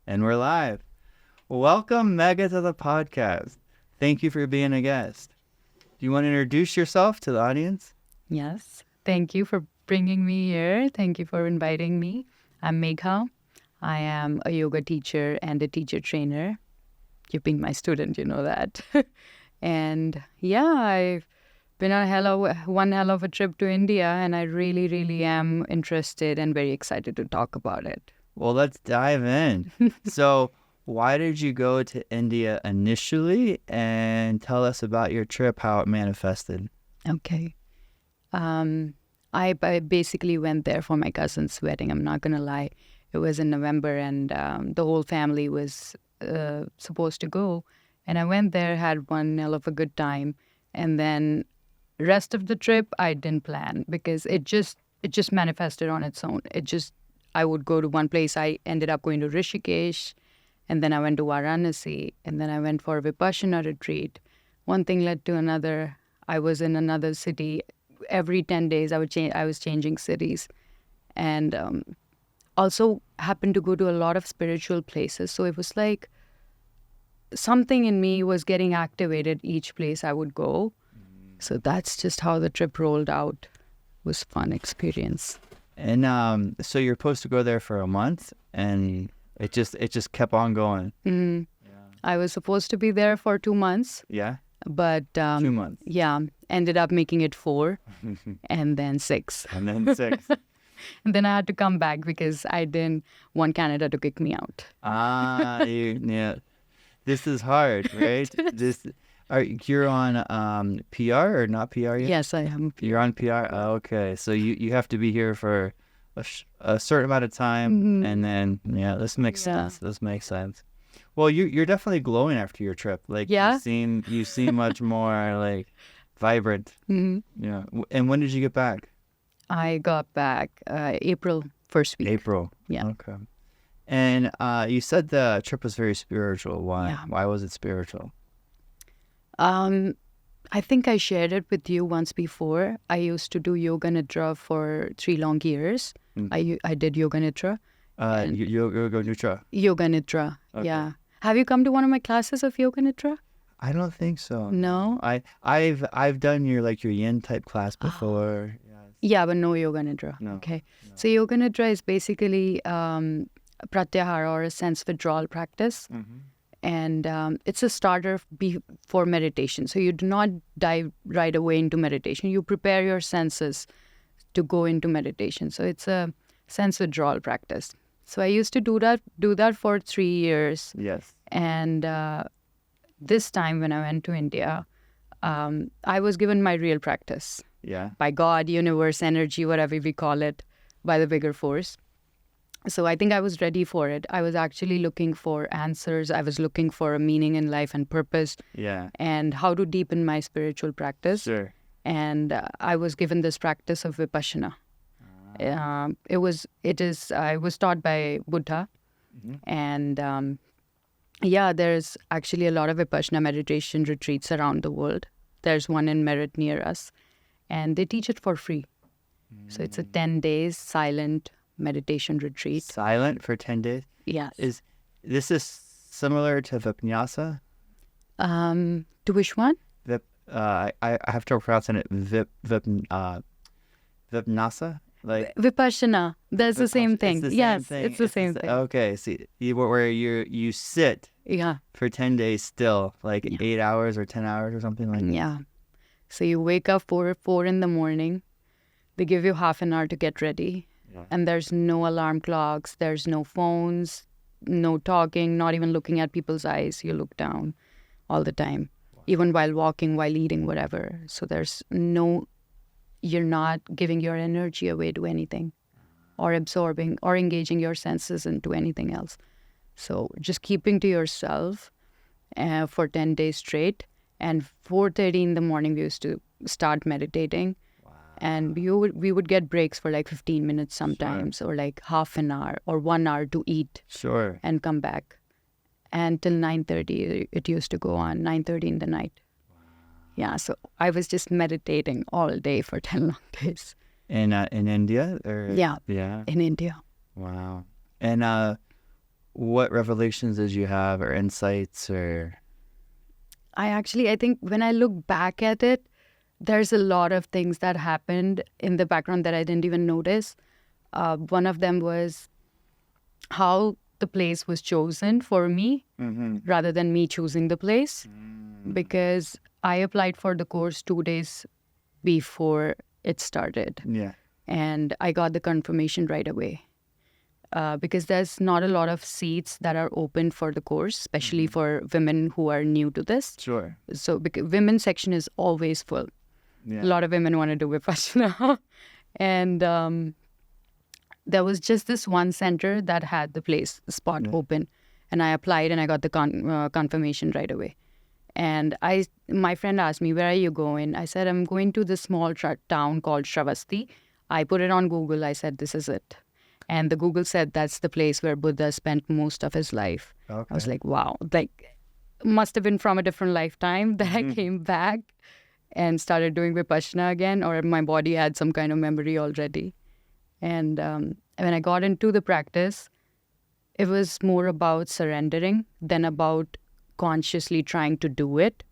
And we're live. Welcome, Megha, to the podcast. Thank you for being a guest. Do you want to introduce yourself to the audience? Yes. Thank you for bringing me here. Thank you for inviting me. I'm Megha. I am a yoga teacher and a teacher trainer. You've been my student, you know that. And yeah, I've been on one hell of a trip to India, and I really, really am interested and very excited to talk about it. Well, let's dive in. So, why did you go to India initially? And tell us about your trip, how it manifested. Okay. I basically went there for my cousin's wedding. I'm not going to lie. It was in November, and the whole family was supposed to go. And I went there, had one hell of a good time. And then rest of the trip, I didn't plan because it just manifested on its own. I would go to one place. I ended up going to Rishikesh, and then I went to Varanasi, and then I went for a Vipassana retreat. One thing led to another. I was in another city. Every 10 days, I was changing cities. And also happened to go to a lot of spiritual places. So it was like something in me was getting activated each place I would go. So that's just how the trip rolled out. It was a fun experience. And so you're supposed to go there for a month, and it just kept on going. Mm. Yeah. I was supposed to be there for 2 months. Yeah? But 2 months. Yeah, ended up making it 4 and then 6. And then 6. And then I had to come back because I didn't want Canada to kick me out. Yeah. This is hard, right? You're on PR or not PR yet? Yes, I am. You're on PR? Oh, okay. So you have to be here for a certain amount of time, and then, this makes sense. This makes sense. Well, you're definitely glowing after your trip. Like, yeah? you seem much more, like, vibrant. Mm-hmm. Yeah. And when did you get back? I got back April, first week. April. Yeah. Okay. And you said the trip was very spiritual. Why? Yeah. Why was it spiritual? I think I shared it with you once before. I used to do yoga nidra for 3 long years. I did yoga nidra. Yoga nidra. Yoga nidra. Okay. Yeah. Have you come to one of my classes of yoga nidra? I don't think so. No. I've done your yin type class before. Yeah, but no yoga nidra. No. Okay. No. So yoga nidra is basically pratyahara, or a sense withdrawal practice. Mm-hmm. And it's a starter for meditation. So you do not dive right away into meditation. You prepare your senses to go into meditation. So it's a sense withdrawal practice. So I used to do that for 3 years. Yes. And this time when I went to India, I was given my real practice. Yeah. By God, universe, energy, whatever we call it, by the bigger force. So I think I was ready for it. I was actually looking for answers. I was looking for a meaning in life and purpose. Yeah. And how to deepen my spiritual practice. Sure. And I was given this practice of Vipassana. I was taught by Buddha. Mm-hmm. And there's actually a lot of Vipassana meditation retreats around the world. There's one in Merit near us. And they teach it for free. So it's a 10 days silent meditation retreat. Silent for 10 days? Yes. This is similar to Vipassana? To which one? I have trouble pronouncing it. Vipassana? Like Vipassana. That's the same thing. It's the same thing. Okay. See, where you sit. Yeah. For 10 days still, like 8 hours or 10 hours or something like that. Yeah. So you wake up 4 in the morning. They give you half an hour to get ready. Yeah. And there's no alarm clocks. There's no phones, no talking, not even looking at people's eyes. You look down all the time, even while walking, while eating, whatever. So you're not giving your energy away to anything or absorbing or engaging your senses into anything else. So just keeping to yourself for 10 days straight. And 4:30 in the morning, we used to start meditating. Wow. And we would get breaks for like 15 minutes sometimes, or like half an hour or 1 hour to eat. Sure. And come back. And till 9:30, it used to go on, 9:30 in the night. Wow. Yeah, so I was just meditating all day for 10 long days. In India? Yeah, in India. Wow. And what revelations did you have or insights or? I think when I look back at it, there's a lot of things that happened in the background that I didn't even notice. One of them was how the place was chosen for me rather than me choosing the place, because I applied for the course 2 days before it started. Yeah. And I got the confirmation right away. Because there's not a lot of seats that are open for the course, especially for women who are new to this. Sure. So women's section is always full. Yeah. A lot of women want to do Vipassana. And there was just this one center that had the spot open. And I applied and I got the confirmation right away. And my friend asked me, where are you going? I said, I'm going to this small town called Shravasti. I put it on Google. I said, this is it. And the Google said that's the place where Buddha spent most of his life. Okay. I was like, wow, must have been from a different lifetime that I came back and started doing Vipassana again, or my body had some kind of memory already. And when I got into the practice, it was more about surrendering than about consciously trying to do it.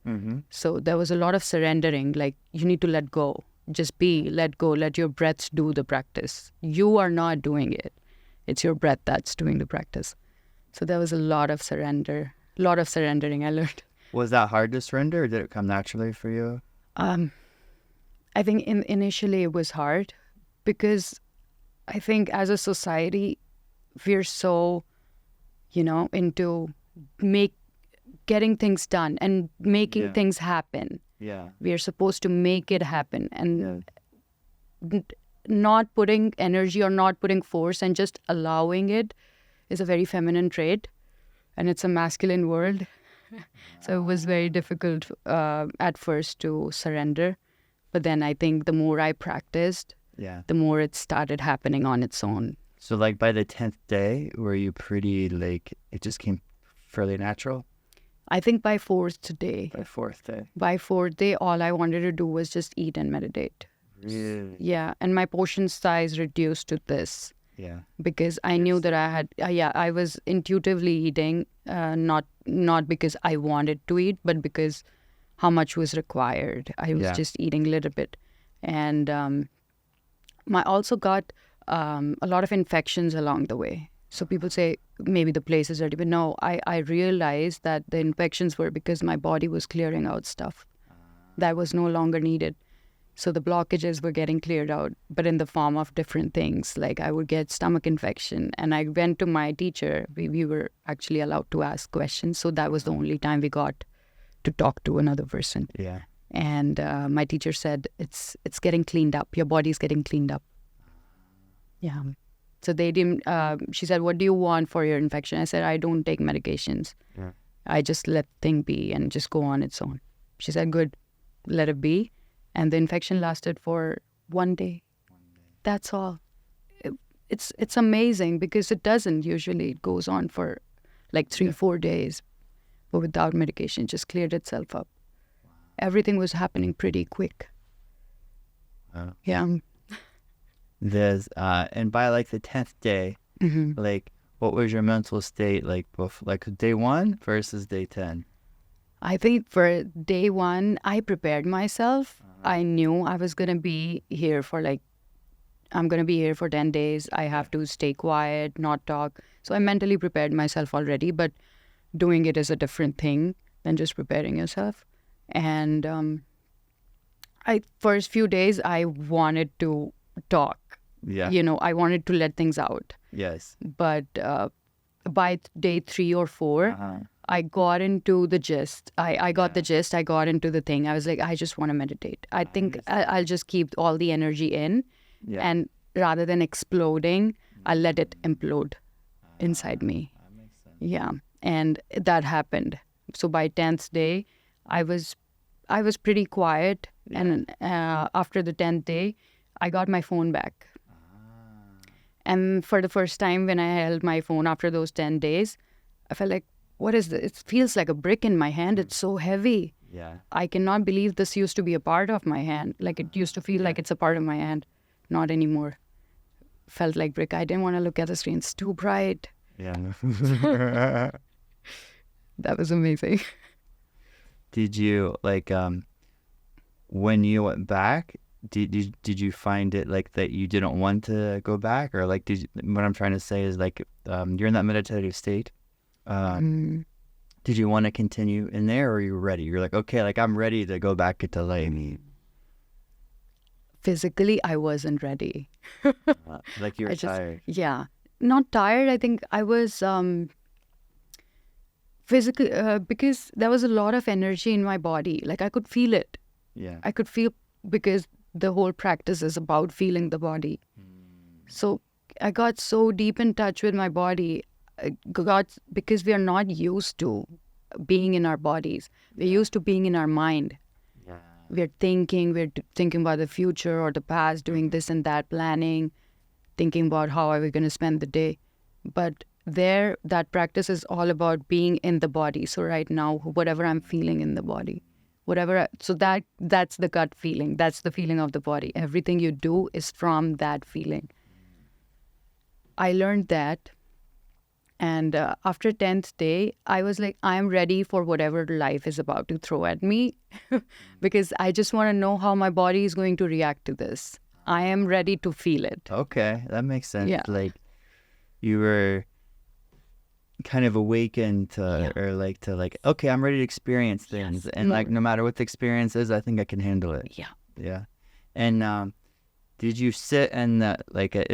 So there was a lot of surrendering, like you need to let go. Just be, let go, let your breaths do the practice. You are not doing it. It's your breath that's doing the practice. So there was a lot of surrendering I learned. Was that hard to surrender, or did it come naturally for you? I think initially it was hard, because I think as a society, we're so, into getting things done and making things happen. Yeah. We are supposed to make it happen, and not putting energy or not putting force and just allowing it is a very feminine trait, and it's a masculine world. So it was very difficult at first to surrender. But then I think the more I practiced, the more it started happening on its own. So by the 10th day, were you pretty it just came fairly natural? I think by fourth day. By fourth day, all I wanted to do was just eat and meditate. Really? Yeah, and my portion size reduced to this. Yeah. Because I knew that I had, I was intuitively eating, not because I wanted to eat, but because how much was required. I was just eating a little bit. And I also got a lot of infections along the way. So people say, maybe the place is dirty. But no, I realized that the infections were because my body was clearing out stuff that was no longer needed. So the blockages were getting cleared out, but in the form of different things. Like I would get stomach infection. And I went to my teacher. We were actually allowed to ask questions. So that was the only time we got to talk to another person. Yeah. And my teacher said, it's getting cleaned up. Your body's getting cleaned up. Yeah. So they didn't, she said, what do you want for your infection? I said, I don't take medications. Yeah. I just let thing be and just go on its own. She said, good, let it be. And the infection lasted for 1 day. That's all. It's amazing because it doesn't usually. It goes on for 3-4 days. But without medication, it just cleared itself up. Wow. Everything was happening pretty quick. Wow. Yeah. There's and by the 10th day, what was your mental state day 1 versus day 10? I think for day 1, I prepared myself. I knew I was going to be here for I'm going to be here for 10 days. I have to stay quiet, not talk. So I mentally prepared myself already, but doing it is a different thing than just preparing yourself. And first few days, I wanted to talk. Yeah. I wanted to let things out. Yes. But by day 3 or 4, I got into the gist. I got the gist. I got into the thing. I was like, I just want to meditate. I think I'll just keep all the energy in. Yeah. And rather than exploding, I'll let it implode inside me. That makes sense. Yeah. And that happened. So by 10th day, I was pretty quiet. Yeah. And after the 10th day, I got my phone back. And for the first time when I held my phone after those 10 days, I felt like, what is this? It feels like a brick in my hand. It's so heavy. Yeah. I cannot believe this used to be a part of my hand. It used to feel like it's a part of my hand. Not anymore. felt like brick. I didn't want to look at the screen. It's too bright. Yeah. That was amazing. Did you like when you went back? Did you find it like that you didn't want to go back, or like what I'm trying to say is like you're in that meditative state. Did you want to continue in there, or are you ready? You're like, okay, like I'm ready to go back into like. Physically, I wasn't ready. Like you were tired. Yeah, not tired. I think I was physically because there was a lot of energy in my body. Like I could feel it. Yeah. I could feel, because the whole practice is about feeling the body. So I got so deep in touch with my body. Because we are not used to being in our bodies. We're used to being in our mind. Yeah. We're thinking about the future or the past, doing this and that, planning, thinking about how are we going to spend the day. But that practice is all about being in the body. So right now, whatever I'm feeling in the body, that's the gut feeling. That's the feeling of the body. Everything you do is from that feeling. I learned that. And after 10th day, I was like, I'm ready for whatever life is about to throw at me because I just want to know how my body is going to react to this. I am ready to feel it. Okay, that makes sense. Yeah. Like you were kind of awakened to, or like to like, okay, I'm ready to experience things. Yes. And like no matter what the experience is, I think I can handle it. Yeah. Yeah. And did you sit and like I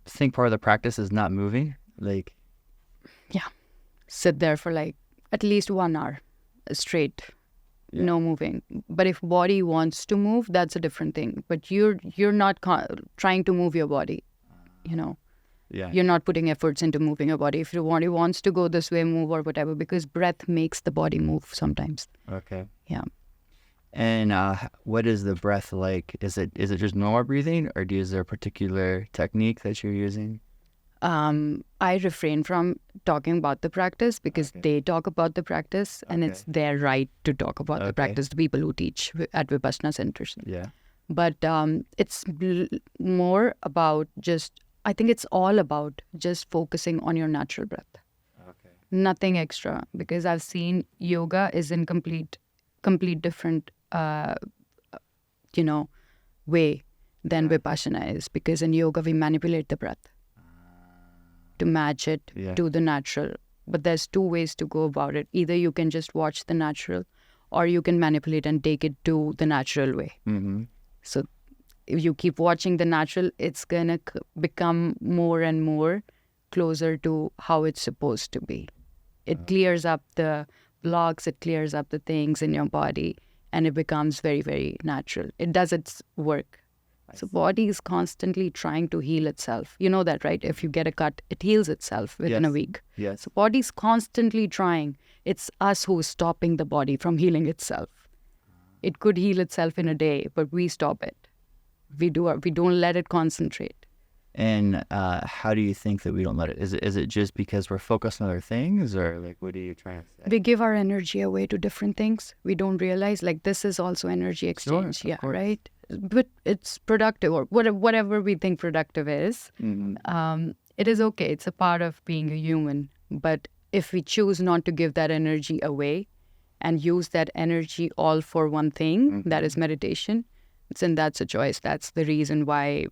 think part of the practice is not moving, like. Yeah. Sit there for like at least 1 hour straight, no moving. But if body wants to move, that's a different thing. But you're not trying to move your body, Yeah. You're not putting efforts into moving your body. If your body wants to go this way, move or whatever, because breath makes the body move sometimes. Okay. Yeah. And what is the breath like? Is it just normal breathing, or is there a particular technique that you're using? I refrain from talking about the practice because they talk about the practice and it's their right to talk about the practice, the people who teach at Vipassana centers. Yeah. But it's more about I think it's all about just focusing on your natural breath. Okay. Nothing extra, because I've seen yoga is in complete different, way than Vipassana is, because in yoga we manipulate the breath to match it to the natural. But there's 2 ways to go about it. Either you can just watch the natural, or you can manipulate and take it to the natural way. Mm-hmm. So if you keep watching the natural, it's going to become more and more closer to how it's supposed to be. It clears up the blocks, it clears up the things in your body, and it becomes very, very natural. It does its work. So body is constantly trying to heal itself. You know that, right? If you get a cut, it heals itself within a week. Yes. So body's constantly trying. It's us who is stopping the body from healing itself. It could heal itself in a day, but we stop it. We don't let it concentrate. And how do you think that we don't let it? Is it just because we're focused on other things, or like what are you trying to say? We give our energy away to different things. We don't realize like this is also energy exchange. Sure, of course. Right? But it's productive, or whatever we think productive is. Mm-hmm. It is okay. It's a part of being a human. But if we choose not to give that energy away and use that energy all for one thing, that is meditation, then that's a choice. That's the reason why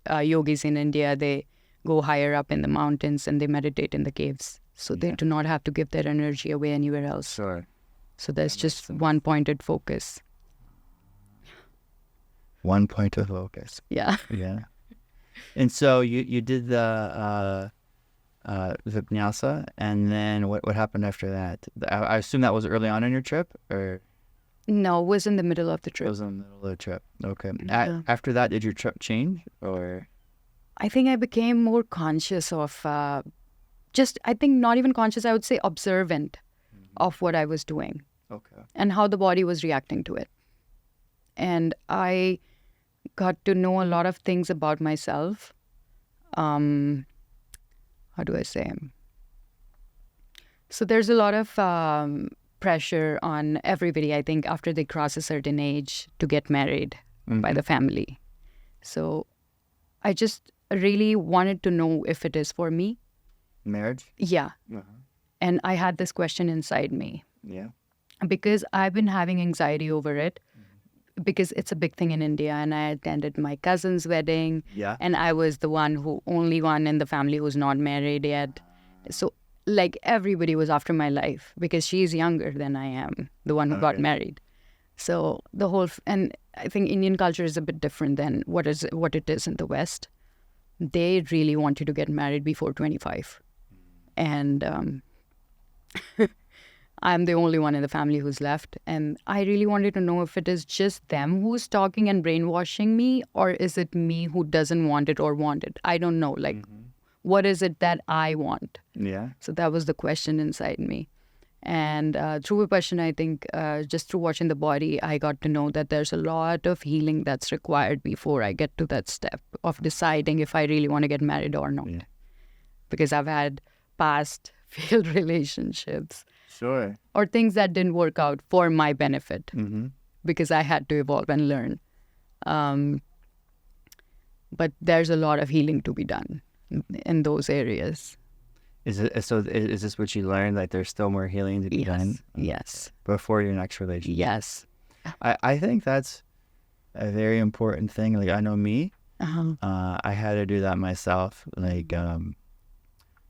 yogis in India, they go higher up in the mountains and they meditate in the caves. So they do not have to give their energy away anywhere else. Sure. So there's just one pointed focus. One point of focus. Yeah. Yeah. And so you did the vinyasa, and then what happened after that? I assume that was early on in your trip, or? No, it was in the middle of the trip. It was in the middle of the trip. Okay. Yeah. After that, did your trip change, or? I think I became more conscious of I think not even conscious, I would say observant of what I was doing. Okay. And how the body was reacting to it. And I got to know a lot of things about myself. How do I say? So there's a lot of pressure on everybody, I think, after they cross a certain age to get married by the family. So I just really wanted to know if it is for me. Marriage? Yeah. Uh-huh. And I had this question inside me Yeah. because I've been having anxiety over it because it's a big thing in India, and I attended my cousin's wedding, Yeah. and I was the only one in the family who's not married yet. So like everybody was after my life because she's younger than I am, the one who got Okay. married. So the whole and I think Indian culture is a bit different than what it is in the West. They really want you to get married before 25, and I'm the only one in the family who's left. And I really wanted to know if it is just them who's talking and brainwashing me, or is it me who doesn't want it or want it? I don't know. Like, what is it that I want? Yeah. So that was the question inside me. And through Vipassana, I think just through watching the body, I got to know that there's a lot of healing that's required before I get to that step of deciding if I really want to get married or not. Yeah. Because I've had past failed relationships Sure. or things that didn't work out for my benefit Mm-hmm. because I had to evolve and learn. But there's a lot of healing to be done in those areas. Is this what you learned? Like there's still more healing to be done Yes. before your next relationship? Yes. I think that's a very important thing. Like I know me, Uh-huh. I had to do that myself. Like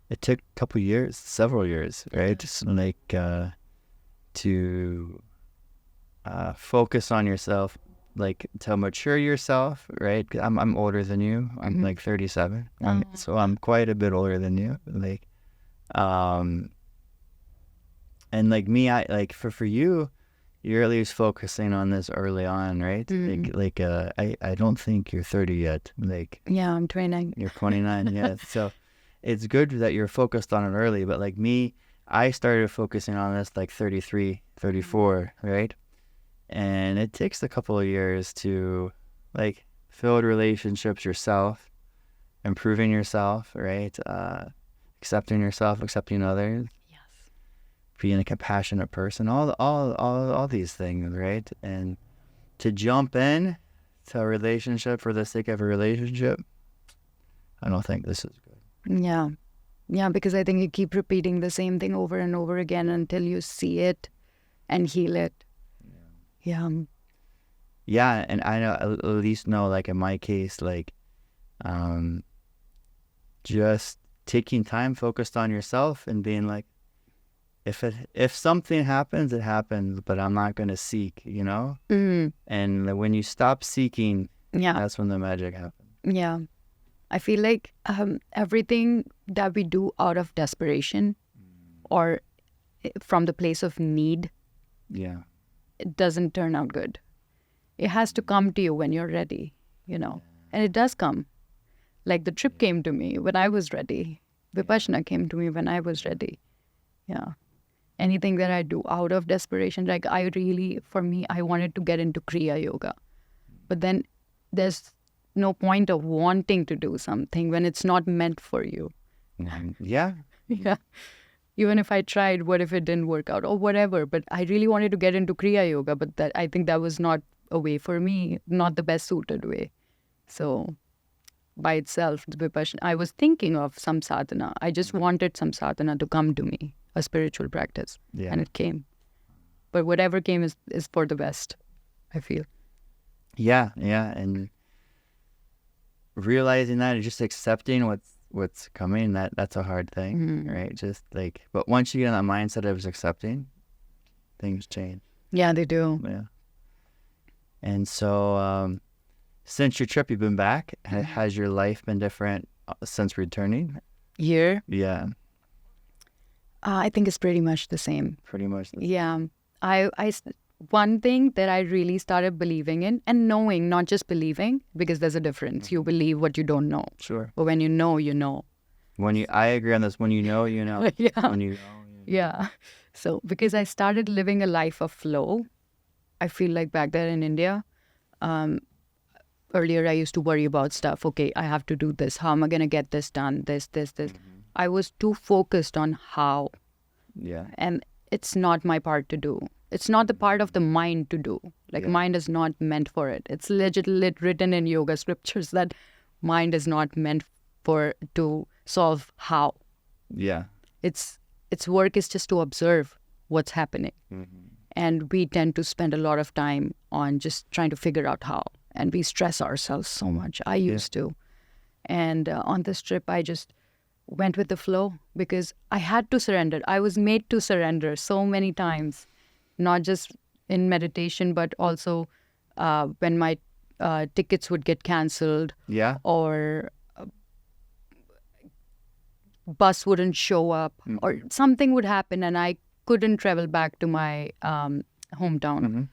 it took a couple years, several years, right? Just like to focus on yourself, like to mature yourself, right? 'Cause I'm older than you. I'm like 37, so I'm quite a bit older than you. Like, and like me, I like for you, you're at least focusing on this early on, right? I don't think you're 30 yet. Like, Yeah, I'm 29. you're 29, yeah. So it's good that you're focused on it early, but like me, I started focusing on this like 33, 34, right? And it takes a couple of years to like build relationships yourself, improving yourself, right? Accepting yourself, accepting others, Yes. being a compassionate person, all these things, right? And to jump in to a relationship for the sake of a relationship, I don't think this is good. Yeah. Yeah, because I think you keep repeating the same thing over and over again until you see it and heal it. Yeah. Yeah, and I know at least know, like in my case, like just taking time focused on yourself and being like, if something happens, it happens, but I'm not gonna seek, you know? Mm. And when you stop seeking, Yeah. that's when the magic happens. Yeah. I feel like everything that we do out of desperation or from the place of need, Yeah. it doesn't turn out good. It has to come to you when you're ready, and it does come. Like the trip came to me when I was ready. Vipassana came to me when I was ready. Yeah. Anything that I do out of desperation, like for me, I wanted to get into Kriya Yoga. But then there's no point of wanting to do something when it's not meant for you. Yeah. Yeah. Even if I tried, what if it didn't work out or whatever? But I really wanted to get into Kriya Yoga, but I think that was not a way for me, not the best suited way. So by itself, the Vipassana, I was thinking of some sadhana. I just wanted some sadhana to come to me, a spiritual practice. Yeah. And it came. But whatever came is for the best, I feel. Yeah. And realizing that and just accepting what's coming, that's a hard thing, right? Just like, but once you get in that mindset of accepting, things change. Yeah, they do. Yeah. And so since your trip, you've been back, has your life been different since returning? Here, Yeah, I think it's pretty much the same. pretty much. Yeah. One thing that I really started believing in and knowing, not just believing, because there's a difference. You believe what you don't know. Sure. But when you know, you know. I agree on this. When you know, you know. Yeah. When you know, Yeah. So because I started living a life of flow, I feel like back there in India, earlier I used to worry about stuff. Okay, I have to do this. How am I going to get this done? This. I was too focused on how. Yeah. And it's not my part to do. It's not the part of the mind to do. Like mind is not meant for it. It's legit written in yoga scriptures that mind is not meant to solve how. Yeah. Its work is just to observe what's happening. And we tend to spend a lot of time on just trying to figure out how. And we stress ourselves so much. I used to. And on this trip, I just went with the flow because I had to surrender. I was made to surrender so many times, not just in meditation, but also when my tickets would get canceled Yeah. or bus wouldn't show up or something would happen and I couldn't travel back to my hometown.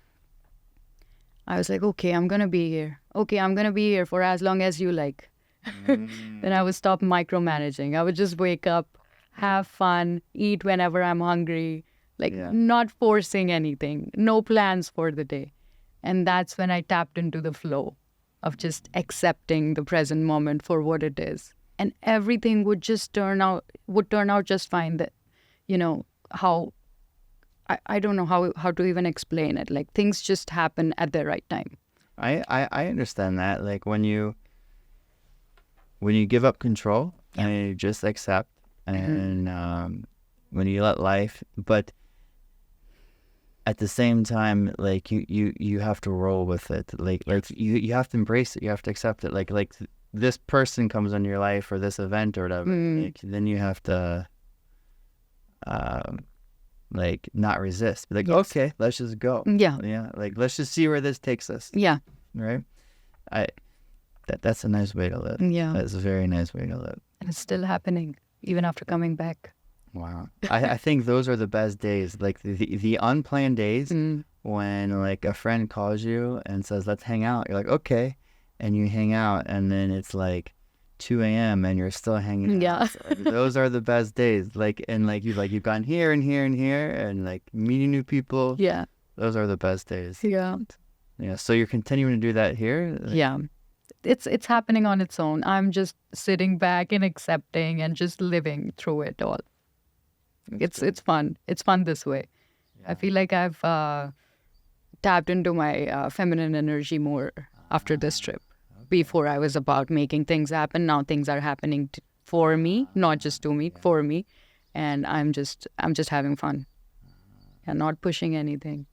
I was like, okay, I'm going to be here. Okay, I'm going to be here for as long as you like. Then I would stop micromanaging. I would just wake up, have fun, eat whenever I'm hungry, not forcing anything, no plans for the day. And that's when I tapped into the flow of just accepting the present moment for what it is. And everything would just turn out just fine. That, how, I don't know how to even explain it. Like things just happen at the right time. I understand that. Like when you give up control and you just accept and when you let life, but at the same time, like you have to roll with it. Like you have to embrace it. You have to accept it. Like this person comes into your life or this event or whatever. Like, then you have to like not resist. Be like, okay, let's just go. Yeah. Like let's just see where this takes us. Yeah. Right. That's a nice way to live. Yeah. That's a very nice way to live. And it's still happening even after coming back. Wow. I think those are the best days. Like the unplanned days when like a friend calls you and says, let's hang out. You're like, okay. And you hang out and then it's like 2 a.m. and you're still hanging out. Yeah. Like, those are the best days. Like, and like you've gone here and here and here and like meeting new people. Yeah. Those are the best days. Yeah. Yeah. So you're continuing to do that here? Like, yeah. It's happening on its own. I'm just sitting back and accepting and just living through it all. It's fun. It's fun this way. Yeah. I feel like I've tapped into my feminine energy more after this trip. Okay. Before I was about making things happen. Now things are happening for me, not just to me, for me, and I'm just having fun and not pushing anything.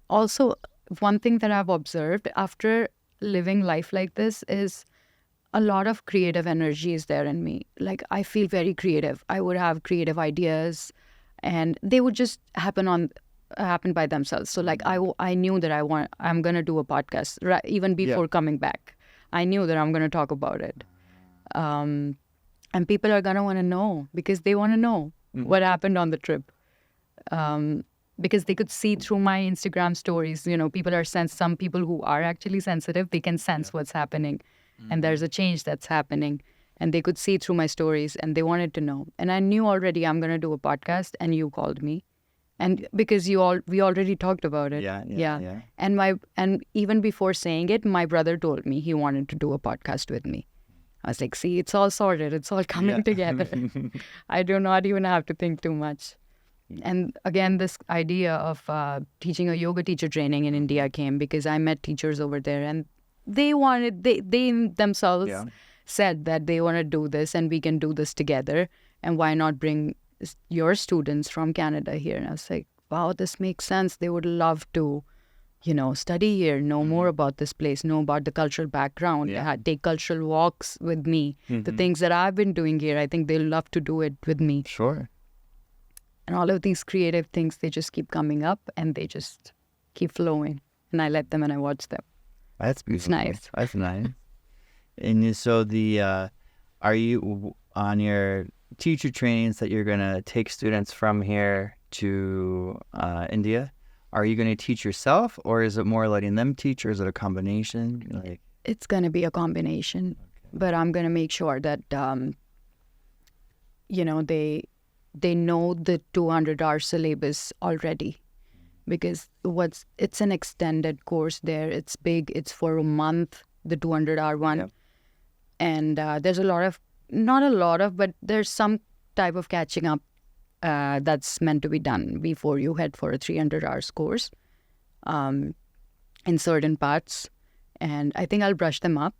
Also, one thing that I've observed after living life like this is a lot of creative energy is there in me. Like I feel very creative. I would have creative ideas and they would just happen by themselves. So like I knew that I'm going to do a podcast even before coming back. I knew that I'm going to talk about it. And people are going to want to know because they want to know what happened on the trip. Because they could see through my Instagram stories, people are some people who are actually sensitive, they can sense what's happening and there's a change that's happening and they could see through my stories and they wanted to know. And I knew already I'm going to do a podcast and you called me. And because we already talked about it. Yeah. And even before saying it, my brother told me he wanted to do a podcast with me. I was like, see, it's all sorted. It's all coming together. I do not even have to think too much. And again, this idea of teaching a yoga teacher training in India came because I met teachers over there and they themselves said that they want to do this and we can do this together. And why not bring your students from Canada here? And I was like, wow, this makes sense. They would love to, study here, know more about this place, know about the cultural background, take cultural walks with me. The things that I've been doing here, I think they'll love to do it with me. Sure. And all of these creative things, they just keep coming up and they just keep flowing. And I let them and I watch them. That's beautiful. It's nice. That's nice. And so are you on your teacher trainings that you're going to take students from here to India? Are you going to teach yourself or is it more letting them teach or is it a combination? It's going to be a combination. Okay. But I'm going to make sure that, they know the 200-hour syllabus already because it's an extended course there. It's big. It's for a month, the 200-hour one. Yep. And there's but there's some type of catching up that's meant to be done before you head for a 300 hours course in certain parts. And I think I'll brush them up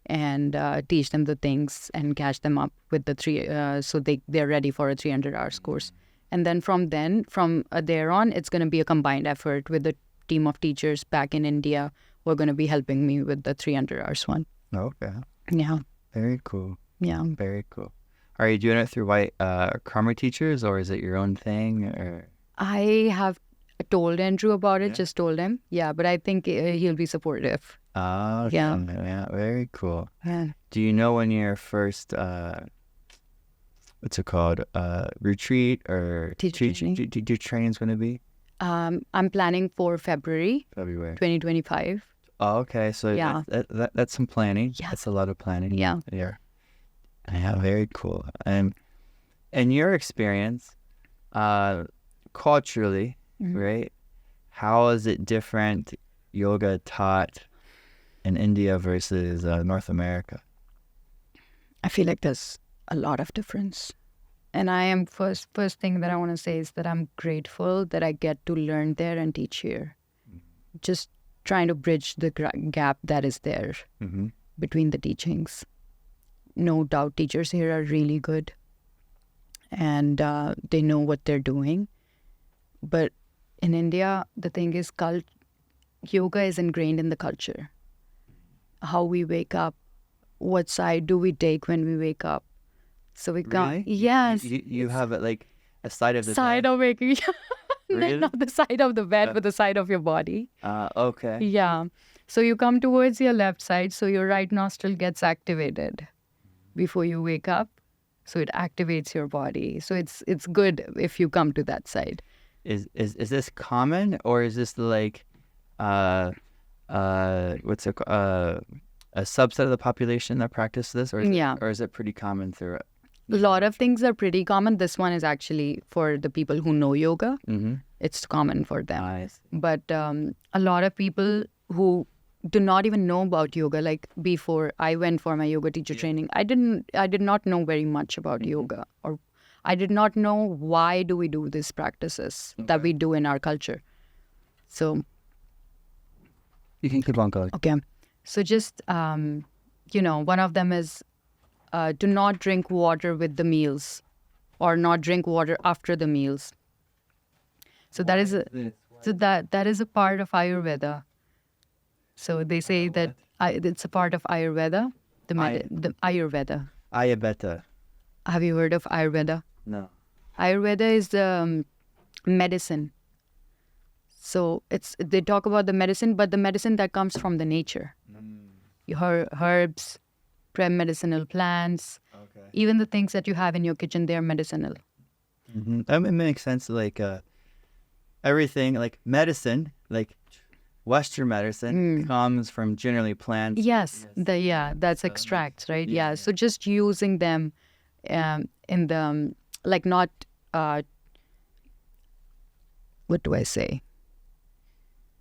and teach them the things and catch them up with the three, so they're ready for a 300 hours course. And then from there on, it's going to be a combined effort with the team of teachers back in India who are going to be helping me with the 300 hours one. Okay. Yeah. Very cool. Yeah. Very cool. Are you doing it through white karma teachers, or is it your own thing? Or I have told Andrew about it, Yeah. just told him. Yeah, but I think he'll be supportive. yeah, very cool. Yeah. Do you know when your first what's it called, retreat or Teacher training? teacher training is going to be? I'm planning for February February. 2025. Oh, okay. So Yeah. that's some planning. Yeah. That's a lot of planning. Yeah. Yeah. Yeah, very cool. In your experience, culturally, Mhm. right? How is it different yoga taught in India versus North America? I feel like there's a lot of difference. And I am first thing that I want to say is that I'm grateful that I get to learn there and teach here. Just trying to bridge the gap that is there Mm-hmm. between the teachings. No doubt teachers here are really good and they know what they're doing. But in India, the thing is yoga is ingrained in the culture. How we wake up, what side do we take when we wake up? So we can't. Really? Yes. You have it like a side of the Side bed? of waking. Really? Not the side of the bed, but the side of your body. Okay. Yeah. So you come towards your left side, so your right nostril gets activated before you wake up. So it activates your body. So it's good if you come to that side. Is this common, or is this like what's it a subset of the population that practice this, or Yeah. or is it pretty common through it? A lot of things are pretty common. This one is actually for the people who know yoga. Mm-hmm. It's common for them. Nice. But a lot of people who do not even know about yoga, like before I went for my yoga teacher training, I did not know very much about yoga, or I did not know why do we do these practices that we do in our culture. So You can keep on going. okay, so just one of them is do not drink water with the meals, or not drink water after the meals. So that is a part of Ayurveda. So they say that it's a part of Ayurveda. The Ayurveda. Ayurveda. Have you heard of Ayurveda? No. Ayurveda is medicine. So they talk about the medicine, but the medicine that comes from the nature. Your herbs, medicinal plants, even the things that you have in your kitchen, they're medicinal. Mm-hmm. It makes sense. Like everything, like medicine, like Western medicine comes from generally plants. Yes, that's extracts, right? Yeah. So just using them in the like not what do I say?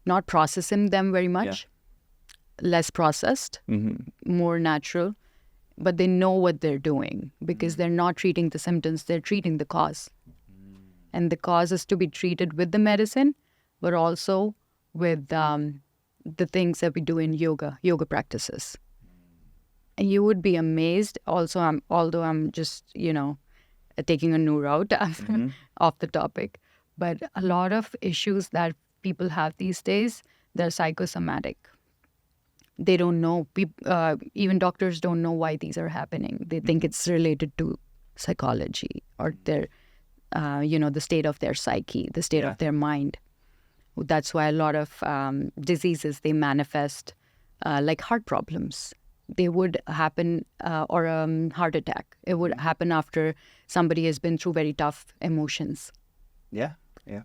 Not processing them very much. Less processed, more natural, but they know what they're doing because they're not treating the symptoms, they're treating the cause. And the cause is to be treated with the medicine, but also with the things that we do in yoga practices. And you would be amazed. Also, although I'm just, taking a new route off the topic, but a lot of issues that people have these days, they're psychosomatic. They don't know. Even doctors don't know why these are happening. They think it's related to psychology or their, the state of their psyche, the state of their mind. That's why a lot of diseases, they manifest like heart problems. They would happen, or heart attack. It would happen after somebody has been through very tough emotions. Yeah.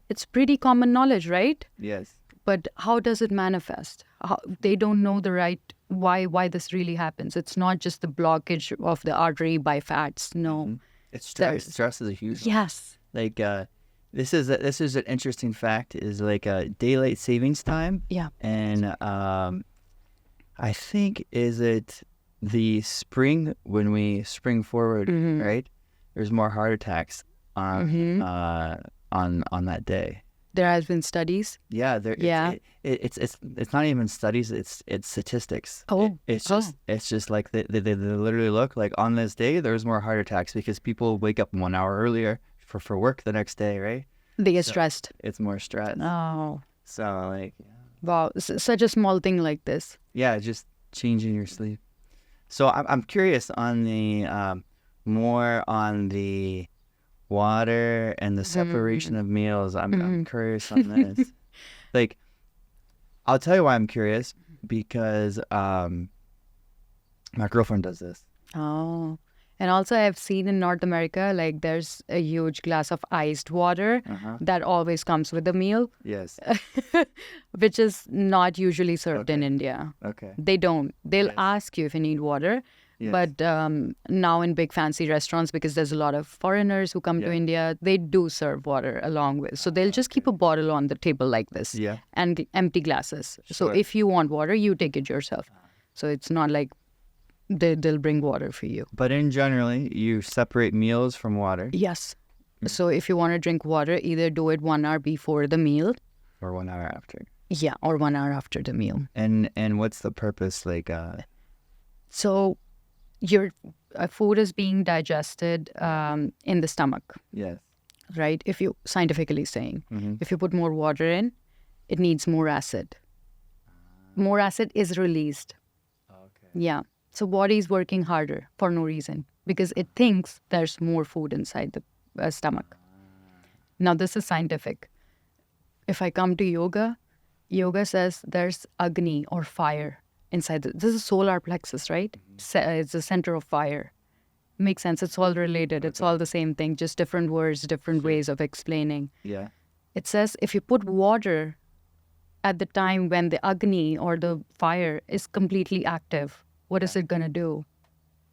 It's pretty common knowledge, right? Yes. But how does it manifest? They don't know why this really happens. It's not just the blockage of the artery by fats. No. It's stress. Stress is a huge one. Yes. Like this is an interesting fact, is like daylight savings time. Yeah. And I think, is it the spring, when we spring forward, right? There's more heart attacks on that day. There has been studies. Yeah, Yeah. it's not even studies. It's statistics. Oh. It's just like they literally look like on this day there's more heart attacks because people wake up 1 hour earlier for work the next day, right? They get So stressed. it's more stress. Oh. So like Wow. Such a small thing like this. yeah, just changing your sleep. So I'm curious on the more on the water and the separation of meals. I'm curious on this. Like, I'll tell you why I'm curious because my girlfriend does this. Oh. And also, I've seen in North America, like there's a huge glass of iced water that always comes with the meal, Yes. which is not usually served in Okay. India. Okay. They don't. They'll Yes. ask you if you need water. Yes. But now in big fancy restaurants, because there's a lot of foreigners who come to Yeah. India, they do serve water along with. So they'll just keep a bottle on the table like this Yeah. and empty glasses. So Sure. if you want water, you take it yourself. So it's not like they'll bring water for you. But in generally, you separate meals from water Yes. So if you want to drink water, either do it 1 hour before the meal, or 1 hour after. yeah, or 1 hour after the meal. And what's the purpose? Like, So your food is being digested in the stomach, yes. right? If you scientifically saying, if you put more water in, it needs more acid. More acid is released. Okay. Yeah. So body is working harder for no reason because it thinks there's more food inside the stomach. Now this is scientific. If I come to yoga, yoga says there's agni or fire inside. This is solar plexus, right? It's the center of fire. Makes sense. It's all related. It's all the same thing, just different words, different ways of explaining. Yeah. It says if you put water at the time when the agni or the fire is completely active, what is it going to do?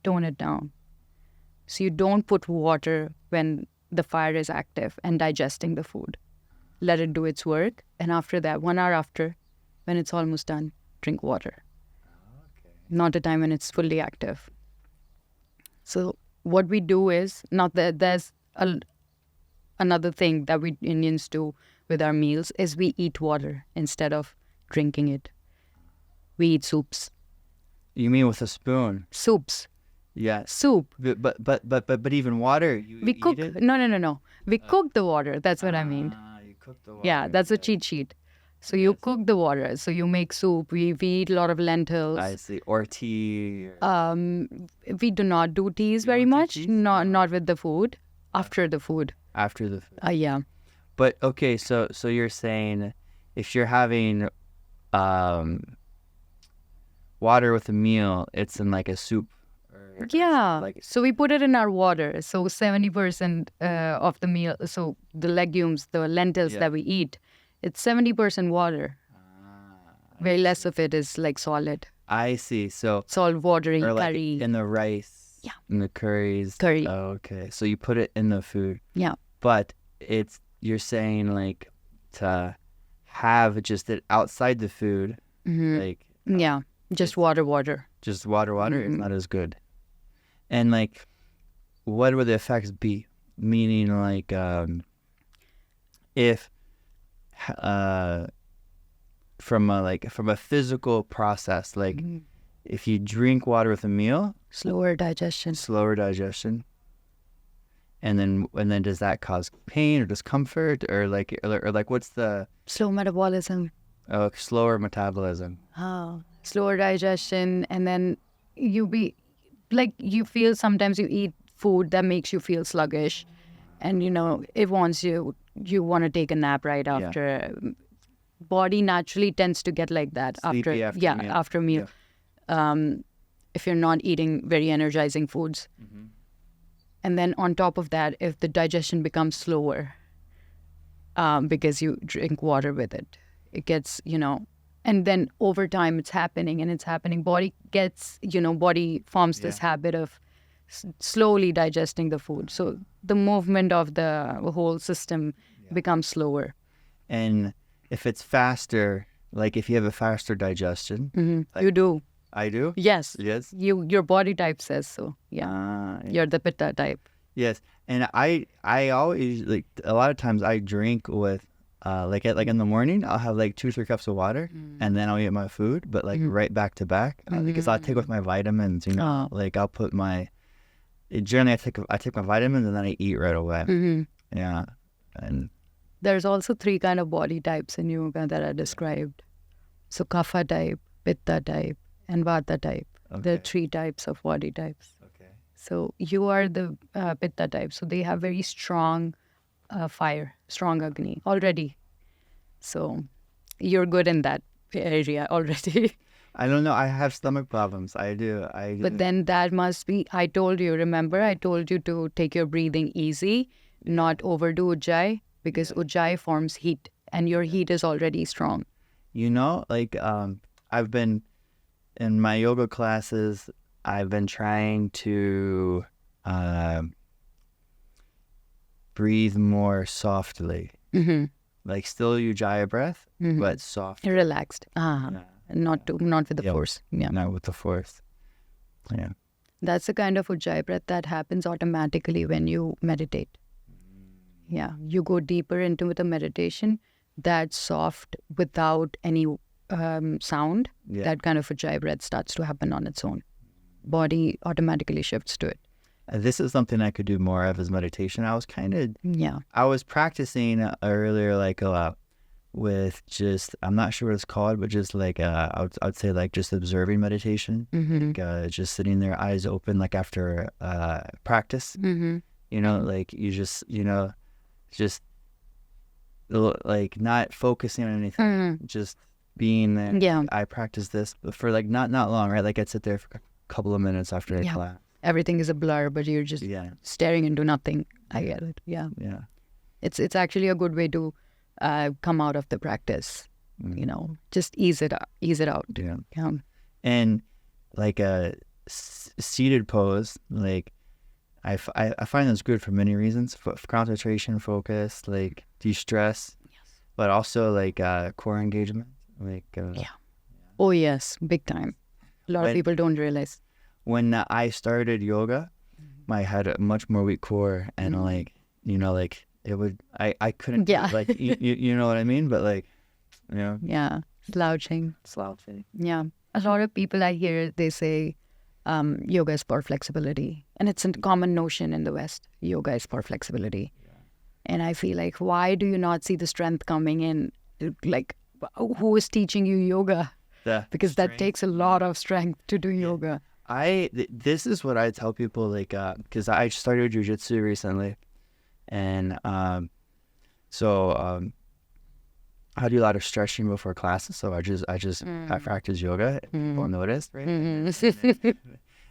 Tone it down. So you don't put water when the fire is active and digesting the food. Let it do its work. And after that, 1 hour after, when it's almost done, drink water. Okay. Not the time when it's fully active. So what we do is, not that there's another thing that we Indians do with our meals is we eat water instead of drinking it. We eat soups. You mean with a spoon? Soups. Yes. Soup. But even water, We eat cook. it? No. We cook the water. That's what I mean. You cook the water. Yeah, that's a cheat sheet. So you cook the water. So you make soup. We eat a lot of lentils. I see. Or tea. Or... We do not do teas You very don't do much. teas? Not with the food. After the food. After the food. Yeah. But okay, so you're saying if you're having water with a meal, it's in like a soup. Or Yeah. Like So we put it in our water. So 70% of the meal, so the legumes, the lentils Yeah. that we eat, it's 70% water. Very less of it is like solid. I see. So It's all watery or like curry. in the rice. Yeah. In the curries. Curry. Oh, okay. So you put it in the food. Yeah. But you're saying like to have just it outside the food, like Yeah. Just water. just water is not as good. And like, what would the effects be? Meaning like, if from a physical process, like if you drink water with a meal, Slower digestion. slower digestion. And then does that cause pain or discomfort or like what's the Slow metabolism. slower metabolism? Slower digestion. And then you feel sometimes you eat food that makes you feel sluggish. And, it wants you want to take a nap right after. Body naturally tends to get like that Sleepy after meal. after meal. If you're not eating very energizing foods. And then on top of that, if the digestion becomes slower because you drink water with it, it gets, and then over time it's happening. Body forms this habit of slowly digesting the food. So the movement of the whole system becomes slower. And if it's faster, like if you have a faster digestion, You do. I do. Yes. Yes. Your body type says so. Yeah. You're the pitta type. Yes. And I always like a lot of times I drink with like in the morning, I'll have like 2 or 3 cups of water, and then I'll eat my food. But like right back to back, because I'll take with my vitamins. You know, like I'll put my. Generally, I take my vitamins and then I eat right away. Yeah, and There's also 3 kind of body types in yoga that are described. So kapha type, pitta type, and vata type. There are 3 types of body types. Okay. So you are the pitta type. So they have very strong fire, strong agni already. So you're good in that area already. I don't know. I have stomach problems. I do. But then that must be, I told you, remember, I told you to take your breathing easy, not overdo ujjayi, because ujjayi forms heat and your heat is already strong. You know, like I've been in my yoga classes. I've been trying to breathe more softly, like still ujjayi breath, but soft. Relaxed. Not with the force. Yeah. Not with the force. Yeah. That's the kind of ujjayi breath that happens automatically when you meditate. Yeah. You go deeper into the meditation, that's soft without any sound. Yeah. That kind of ujjayi breath starts to happen on its own. Body automatically shifts to it. This is something I could do more of as meditation. I was Yeah. I was practicing earlier, like with just, I'm not sure what it's called, but just like I would say like just observing meditation, like, just sitting there, eyes open, like after practice. You know, like you just just like not focusing on anything, just being there. Yeah. I practice this for like not long, right? Like I'd sit there for a couple of minutes after a class. Everything is a blur, but you're just staring into nothing. I get it. Yeah. Yeah. It's actually a good way to come out of the practice. You know, just ease it out. Yeah. Yeah. And like a seated pose, like I find that's good for many reasons: for concentration, focus, like de-stress, but also like core engagement. Like Oh yes, big time. A lot of people don't realize. When I started yoga, I had a much more weak core, and like like it would I couldn't like you know what I mean, but like slouching. Yeah, a lot of people I hear, they say yoga is for flexibility, and it's a common notion in the West. Yoga is for flexibility, and I feel like, why do you not see the strength coming in? Like, who is teaching you yoga? Because that takes a lot of strength to do yoga. This is what I tell people, like because I started jiu-jitsu recently, and so I do a lot of stretching before classes. So I practice yoga. People notice, right?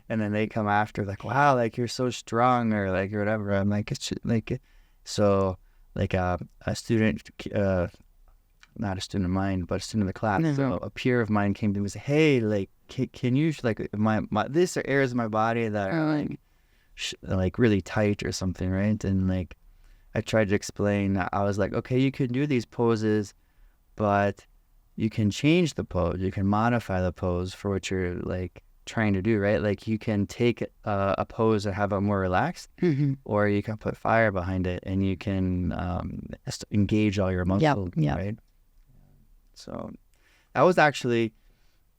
And then they come after, like, wow, like you're so strong, or like, or whatever. I'm like, it's like, so like a student, not a student of mine, but a student of the class. So a peer of mine came to me and said, hey, like, can you, like, my this are areas of my body that are like really tight or something, right? And like I tried to explain. I was like, okay, you can do these poses, but you can change the pose. You can modify the pose for what you're like trying to do, right? Like you can take a pose and have it more relaxed, or you can put fire behind it, and you can engage all your muscles, right? So that was actually,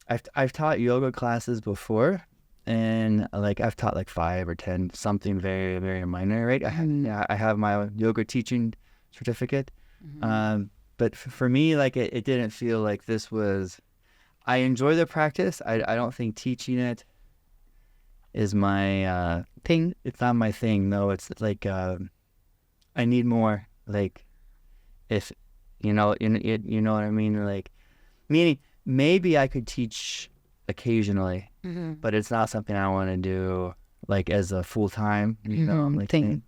I've taught yoga classes before, and like I've taught like 5 or 10, something very, very minor, right? I have my yoga teaching certificate, but for me, like it didn't feel like this was. I enjoy the practice. I don't think teaching it is my thing. It's not my thing. No, it's like I need more. Like if you know what I mean. Like meaning maybe I could teach occasionally, but it's not something I want to do like as a full time like thing.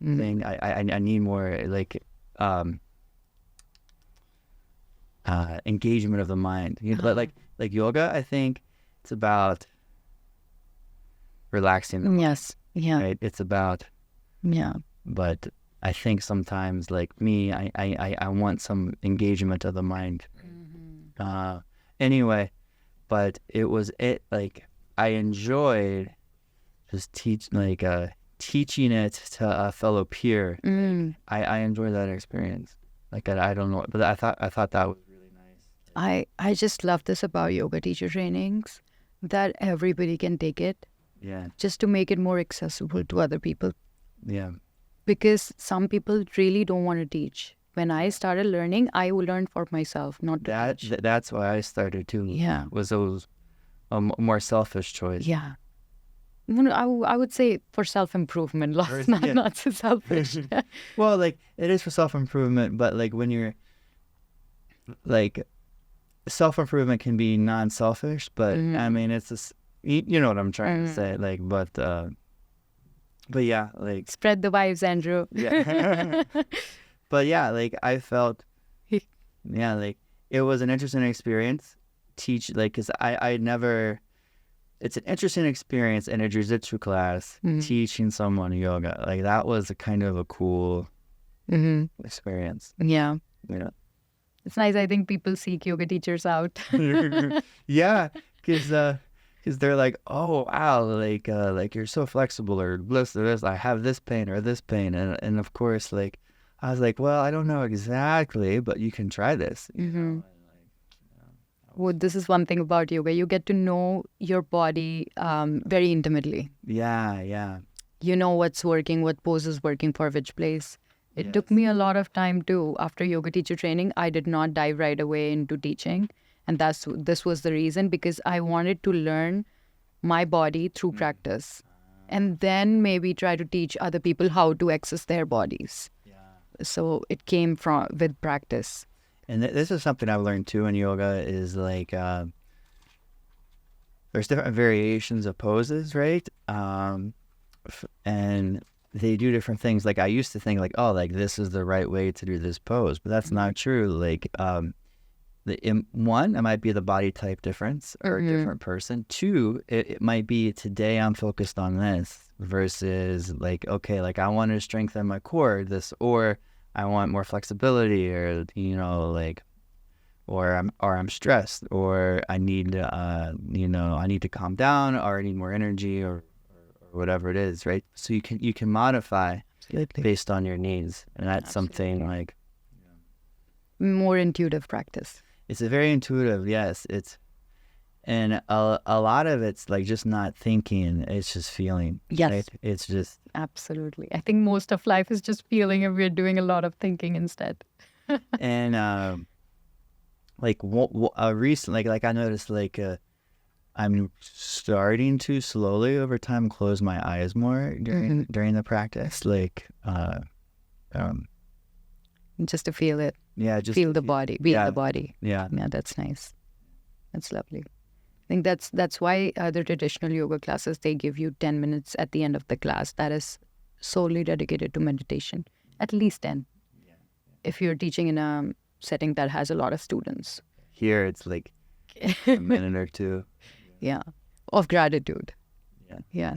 I need more like engagement of the mind. Like yoga, I think it's about relaxing the mind. Yes. Yeah. Right? It's about but I think sometimes like me, I want some engagement of the mind. Anyway, but like I enjoyed just teaching it to a fellow peer. I enjoy that experience. Like I don't know, but I thought that was really nice. I just love this about yoga teacher trainings, that everybody can take it, Yeah, just to make it more accessible to other people. yeah. Because some people really don't want to teach. When I started learning, I learned for myself, not to teach. That's why I started too. Yeah. Was those more selfish choice. Yeah. I would say for self-improvement, lost, Yeah. not so selfish. Well, like it is for self-improvement, but like when you're like self-improvement can be non-selfish, but I mean it's just you know what I'm trying to say, like but yeah, like Spread the vibes, Andrew. yeah. But yeah, like I felt yeah, like it was an interesting experience teach like because I never it's an interesting experience in a jiu-jitsu class teaching someone yoga. Like that was a kind of a cool experience. Yeah. Yeah. It's nice. I think people seek yoga teachers out. Yeah, because they're like, oh wow, like you're so flexible or this, I have this pain or this pain, and of course, like I was like, well, I don't know exactly, but you can try this. You know? And, Well, this is one thing about yoga. You get to know your body very intimately. yeah, yeah. You know what's working, what pose is working for which place. It took Yes. me a lot of time too. After yoga teacher training, I did not dive right away into teaching. And this was the reason, because I wanted to learn my body through practice. And then maybe try to teach other people how to access their bodies. Yeah. So it came from with practice. And this is something I've learned too in yoga is like there's different variations of poses, right? And they do different things. Like I used to think like, oh, like this is the right way to do this pose, but that's not true. Like one, it might be the body type difference or a different person. Two, it might be today I'm focused on this versus like, okay, like I want to strengthen my core, this, or I want more flexibility, or you know, like, or I'm stressed, or I need you know, I need to calm down, or I need more energy, or whatever it is, right? So you can modify based on your needs, and that's something like More intuitive practice. it's a very intuitive, yes. It's and a lot of it's like just not thinking; it's just feeling. Yes. Right? It's just Absolutely. I think most of life is just feeling, and we're doing a lot of thinking instead. and like recent like I noticed like I'm starting to slowly over time close my eyes more during the practice, like Just to feel it. yeah, just Feel the body. Be in yeah, the body. yeah. Yeah, that's nice. That's lovely. I think that's why other traditional yoga classes, they give you 10 minutes at the end of the class that is solely dedicated to meditation. At least 10. If you're teaching in a setting that has a lot of students. Here it's like a minute or two. Yeah. Of gratitude. Yeah. Yeah.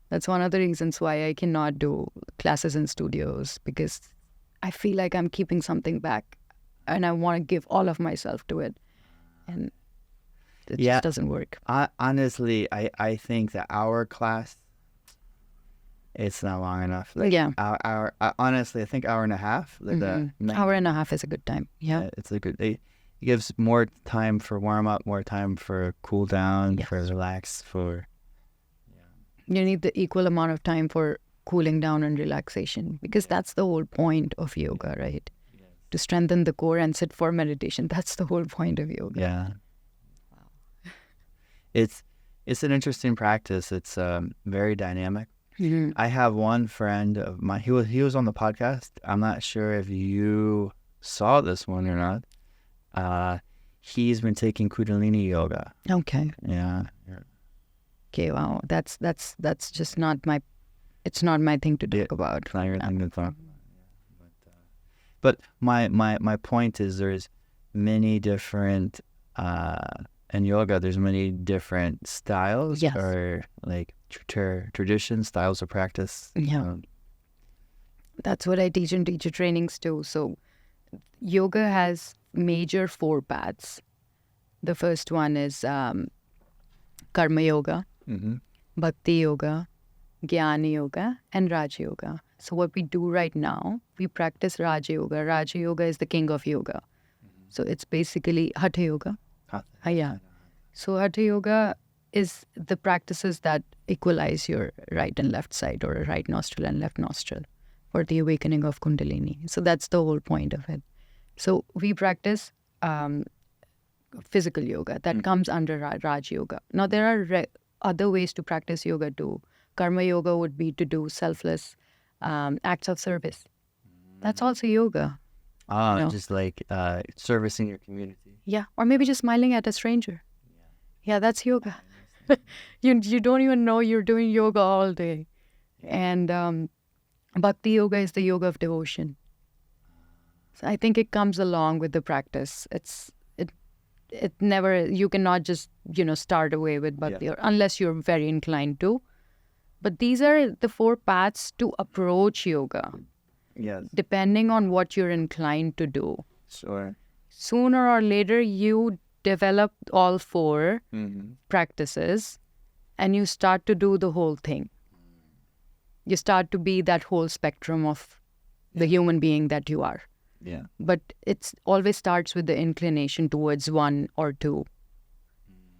That's one of the reasons why I cannot do classes in studios, because I feel like I'm keeping something back and I want to give all of myself to it. And it just doesn't work. Honestly, I think that our class, it's not long enough. Like Yeah. Honestly, I think hour and a half. Like Hour and a half is a good time. Yeah. it's a good. It gives more time for warm up, more time for cool down, for relax, for. You need the equal amount of time for cooling down and relaxation, because that's the whole point of yoga, right? Yes. To strengthen the core and sit for meditation. That's the whole point of yoga. Yeah. Wow. It's an interesting practice. It's very dynamic. Mm-hmm. I have one friend of mine. He was on the podcast. I'm not sure if you saw this one or not. He's been taking Kundalini yoga. Okay. Yeah. Okay. Wow. That's just not my. It's not my thing to talk about. It's not your thing to talk about. But my point is, there's many different in yoga. There's many different styles, or like traditions, styles of practice. Yeah. That's what I teach in teacher trainings too. So yoga has major 4 paths. The first one is karma yoga, bhakti yoga, Jnana Yoga, and Raja Yoga. So what we do right now, we practice Raja Yoga. Raja Yoga is the king of yoga. So it's basically Hatha Yoga. Yeah. So Hatha Yoga is the practices that equalize your right and left side, or a right nostril and left nostril, for the awakening of Kundalini. So that's the whole point of it. So we practice physical yoga that comes under Raj Yoga. Now there are other ways to practice yoga too. Karma yoga would be to do selfless acts of service. That's also yoga. Just like servicing your community. Yeah, or maybe just smiling at a stranger. Yeah, that's yoga. You don't even know you're doing yoga all day. And Bhakti yoga is the yoga of devotion. So I think it comes along with the practice. It never, you cannot just start away with bhakti, or unless you're very inclined to. But these are the 4 paths to approach yoga. Yes. Depending on what you're inclined to do. Sure. Sooner or later, you develop all 4 practices, and you start to do the whole thing. You start to be that whole spectrum of the human being that you are. Yeah. But it always starts with the inclination towards 1 or 2.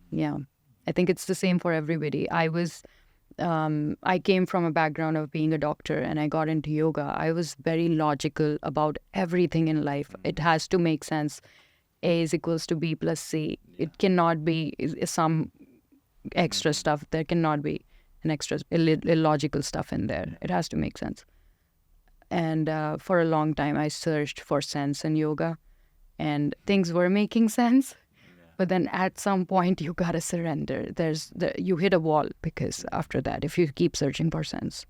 Yeah. I think it's the same for everybody. I came from a background of being a doctor, and I got into yoga. I was very logical about everything in life. It has to make sense. A is equals to B plus C. It cannot be some extra stuff. There cannot be an extra illogical stuff in there. It has to make sense. And for a long time, I searched for sense in yoga, and things were making sense. But then at some point, you gotta surrender. You hit a wall, because after that, if you keep searching for sense.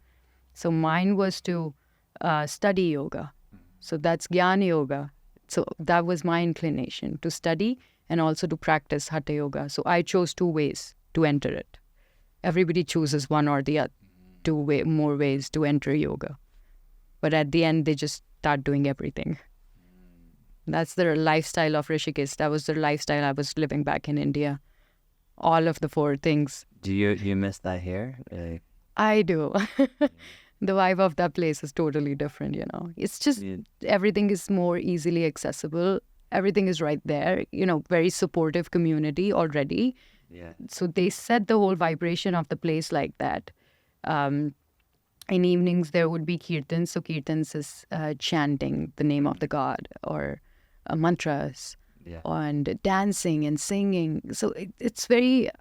So mine was to study yoga. So that's Jnana Yoga. So that was my inclination, to study and also to practice Hatha Yoga. So I chose 2 ways to enter it. Everybody chooses one or the other, 2 more ways to enter yoga. But at the end, they just start doing everything. That's the lifestyle of Rishikesh. That was the lifestyle I was living back in India. All of the 4 things. Do you miss that here? I do. The vibe of that place is totally different, It's just everything is more easily accessible. Everything is right there. Very supportive community already. Yeah. So they set the whole vibration of the place like that. In evenings, there would be kirtans. So kirtans is chanting the name of the god, or mantras, and dancing and singing. So it's very,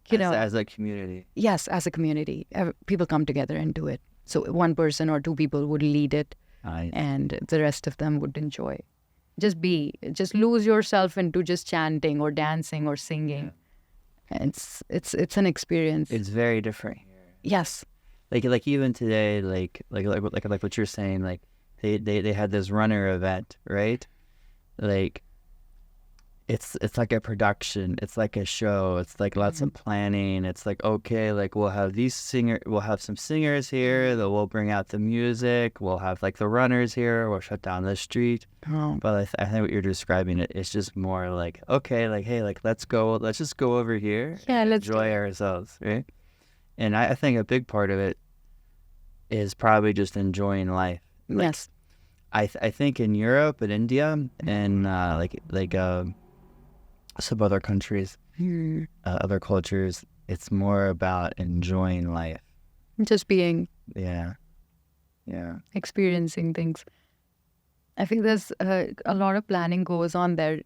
as a community. Yes, as a community. People come together and do it. So 1 person or 2 people would lead it, and the rest of them would enjoy. Just lose yourself into just chanting or dancing or singing. Yeah. It's an experience. It's very different here. Yes. Like even today, like what you're saying, like they had this runner event, right? Like it's like a production, it's like a show, it's like lots of planning. It's like, okay, like we'll have some singers here, that will bring out the music, we'll have like the runners here, we'll shut down the street. But I think what you're describing, it's just more like, okay, like, hey, like let's just go over here, and enjoy ourselves, right? And I think a big part of it is probably just enjoying life. Yes. I think in Europe and India and some other countries, other cultures, it's more about enjoying life. Just being. Yeah. Experiencing things. I think there's a lot of planning goes on there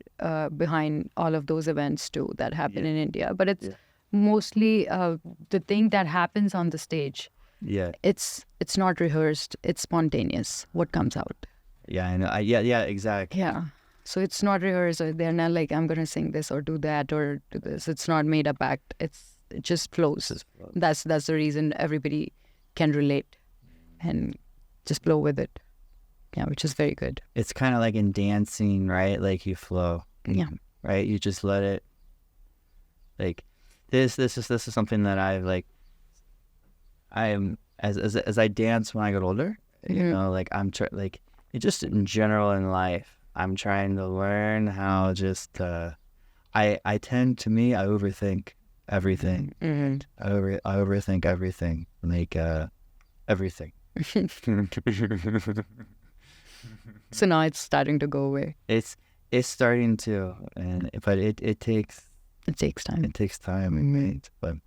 behind all of those events too that happen in India. But it's mostly the thing that happens on the stage. Yeah. It's not rehearsed. It's spontaneous. What comes out. Yeah, I know. Yeah, exactly. Yeah. So it's not rehearsed. They're not like, I'm going to sing this or do that or do this. It's not made up act. It just flows. That's the reason everybody can relate and just flow with it. Yeah, which is very good. It's kind of like in dancing, right? Like you flow. Yeah. Right? You just let it. Like this is something that I am as I dance when I get older. Like I'm like it just in general in life. I'm trying to learn how just I tend to I overthink everything. I overthink everything. Like everything. So now it's starting to go away. It's starting to, but it takes time. It takes time, right? But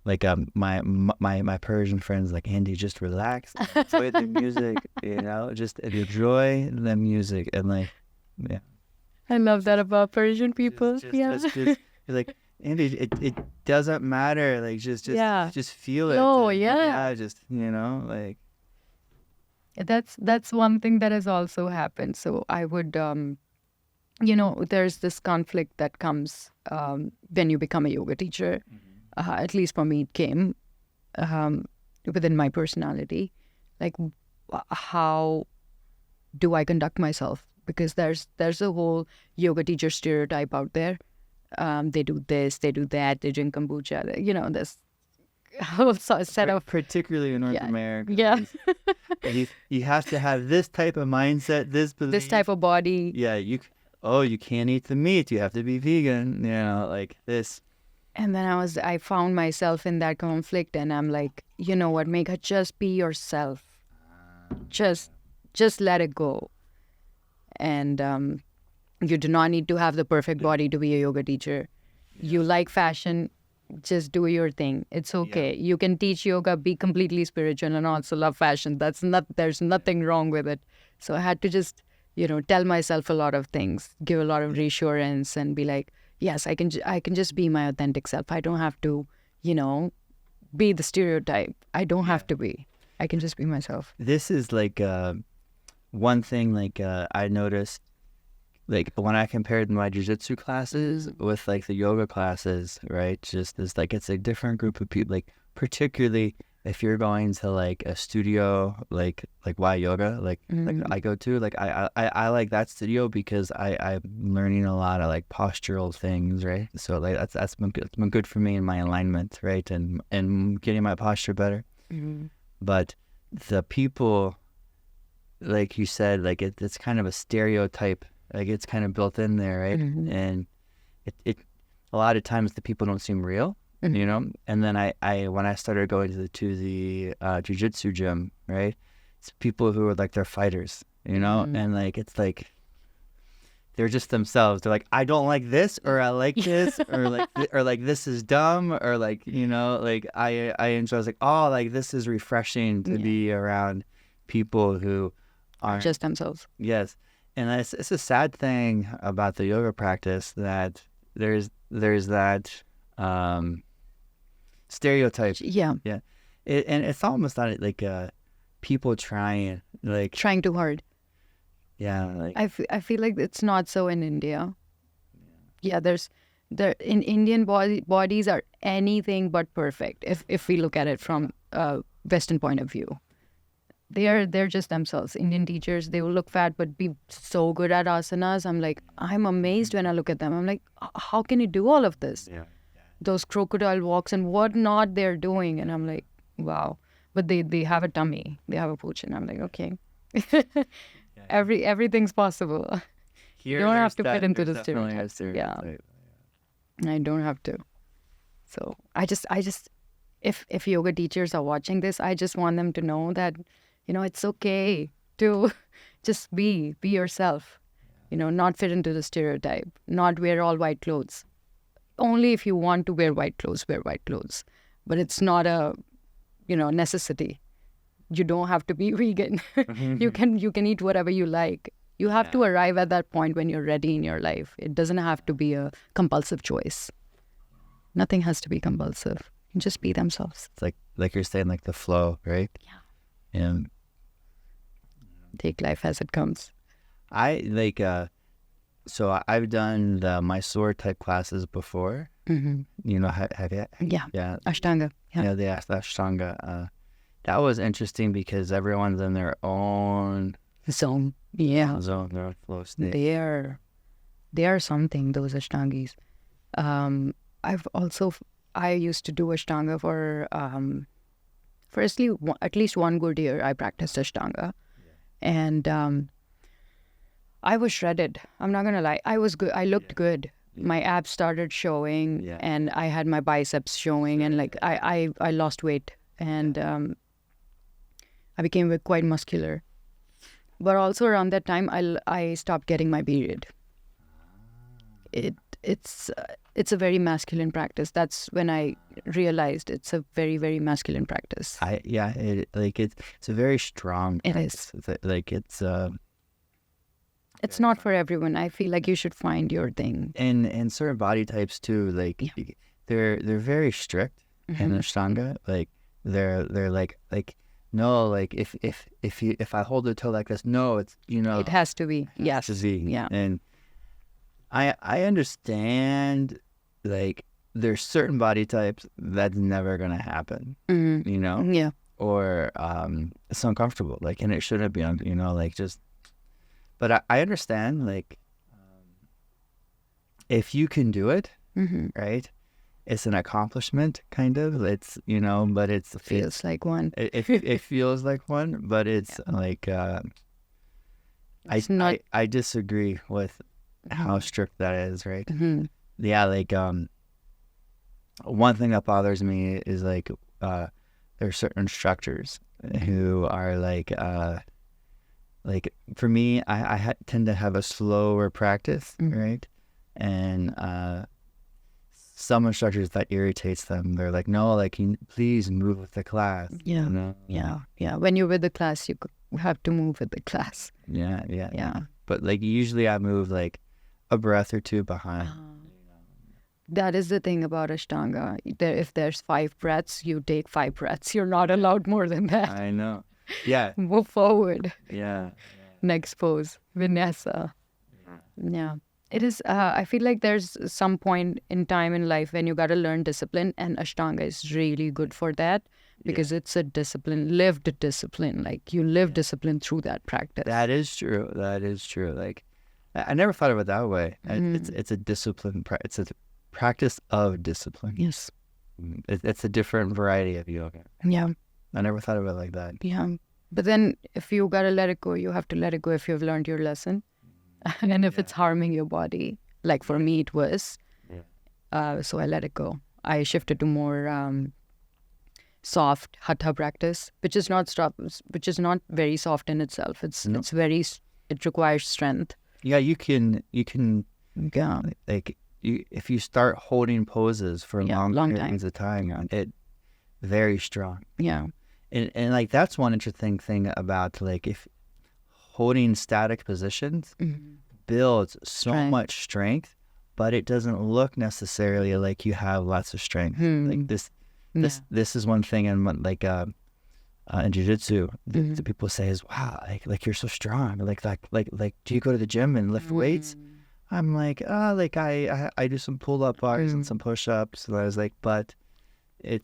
my Persian friends like, Andy, just relax, enjoy the music, just enjoy the music, and like, yeah. I love that about Persian people. Just like, Andy, it doesn't matter, like just feel it. Oh, yeah. Just like. That's one thing that has also happened. So I would, there's this conflict that comes when you become a yoga teacher. At least for me, it came within my personality. Like, how do I conduct myself? Because there's a whole yoga teacher stereotype out there. They do this, they do that, they drink kombucha. This whole set of, particularly in North America. Yeah. You have to have this type of mindset, this belief, this type of body. Yeah, you can't eat the meat. You have to be vegan. Like this. And then I found myself in that conflict, and I'm like, you know what, Megha, just be yourself. Just let it go. And you do not need to have the perfect body to be a yoga teacher. You like fashion, just do your thing. It's okay. You can teach yoga, be completely spiritual, and also love fashion. There's nothing wrong with it. So I had to just, tell myself a lot of things, give a lot of reassurance, and be like, yes, I can just be my authentic self. I don't have to, be the stereotype. I don't have to be. I can just be myself. This is like one thing I noticed, like when I compared my jiu-jitsu classes with like the yoga classes, right? Just as like it's a different group of people. Like particularly if you're going to like a studio like Y Yoga, like I go to, like I like that studio because I'm learning a lot of like postural things, right? So like that's been good for me in my alignment, right? And getting my posture better. But the people, like you said, like it's kind of a stereotype, like it's kind of built in there, right? And it a lot of times the people don't seem real. And then I when I started going to the jiu-jitsu gym, right, it's people who are like, they're fighters, and like it's like they're just themselves. They're like, I don't like this, or I like this, or like this is dumb, or like like I enjoy. I was like, oh, like this is refreshing to be around people who aren't just themselves. Yes, and it's a sad thing about the yoga practice that there's that stereotype. Yeah. And it's almost like people trying too hard. Yeah, like I feel like it's not so in India. In Indian bodies are anything but perfect if we look at it from a Western point of view. They're just themselves. Indian teachers, they will look fat but be so good at asanas. I'm amazed when I look at them. I'm like, how can you do all of this? Those crocodile walks and whatnot they're doing, and I'm like, wow. But they have a tummy, they have a pooch, and I'm like, okay. Everything's possible. You don't have to fit into the stereotype. I don't have to. So I just if yoga teachers are watching this, I just want them to know that it's okay to just be yourself. Not fit into the stereotype, not wear all white clothes. Only if you want to wear white clothes, wear white clothes. But it's not a, necessity. You don't have to be vegan. You can eat whatever you like. You have to arrive at that point when you're ready in your life. It doesn't have to be a compulsive choice. Nothing has to be compulsive. Just be themselves. It's like you're saying, like the flow, right? Yeah. And take life as it comes. So I've done the Mysore type classes before. Mm-hmm. Have you? Yeah. Ashtanga. Yeah, the Ashtanga. That was interesting because everyone's in their own zone. Yeah. Zone, their own flow state. They are something, those Ashtangis. I used to do Ashtanga for at least one good year. I practiced Ashtanga, and I was shredded. I'm not gonna lie. I was good. I looked good. My abs started showing, and I had my biceps showing, and like I lost weight, and I became quite muscular. But also around that time, I stopped getting my period. It's a very masculine practice. That's when I realized it's a very, very masculine practice. It's a very strong It practice. is. It's not for everyone. I feel like you should find your thing. And certain body types too, like they're very strict in Ashtanga. Like they're like no, like if I hold the toe like this, no, it's It has to be. Yes. to be. Yeah. And I understand, like there's certain body types that's never gonna happen, Yeah. or it's uncomfortable, like, and it shouldn't be, like just. But I understand, like, if you can do it, right? It's an accomplishment, kind of. It's but Feels like one. it feels like one, but it's like It's not. I disagree with how strict that is, right? Mhm. Yeah, like one thing that bothers me is like there are certain instructors who are like for me, I tend to have a slower practice, right? And some instructors, that irritates them. They're like, no, like, please move with the class. Yeah. Yeah. When you're with the class, you have to move with the class. Yeah. But like usually I move like a breath or two behind. That is the thing about Ashtanga. If there's 5 breaths, you take 5 breaths. You're not allowed more than that. I know. Yeah. Move forward. Yeah. Next pose, Vinyasa. Yeah. It is, I feel like there's some point in time in life when you got to learn discipline, and Ashtanga is really good for that because it's a discipline, lived discipline. Like you live discipline through that practice. That is true. Like, I never thought of it that way. It's a discipline. It's a practice of discipline. Yes. It's a different variety of yoga. Yeah. I never thought of it like that. Yeah. But then if you got to let it go, you have to let it go if you've learned your lesson. And if it's harming your body, like for me it was, so I let it go. I shifted to more soft hatha practice, which is not very soft in itself. It requires strength. Yeah, you can Yeah. like if you start holding poses for long periods of time, it very strong. Yeah. And like that's one interesting thing about like if holding static positions builds so much strength, but it doesn't look necessarily like you have lots of strength. Like this is one thing in in jiu-jitsu the people say is, wow, like you're so strong. Like do you go to the gym and lift weights? I'm like, I do some pull-up bars and some push-ups, and I was like, but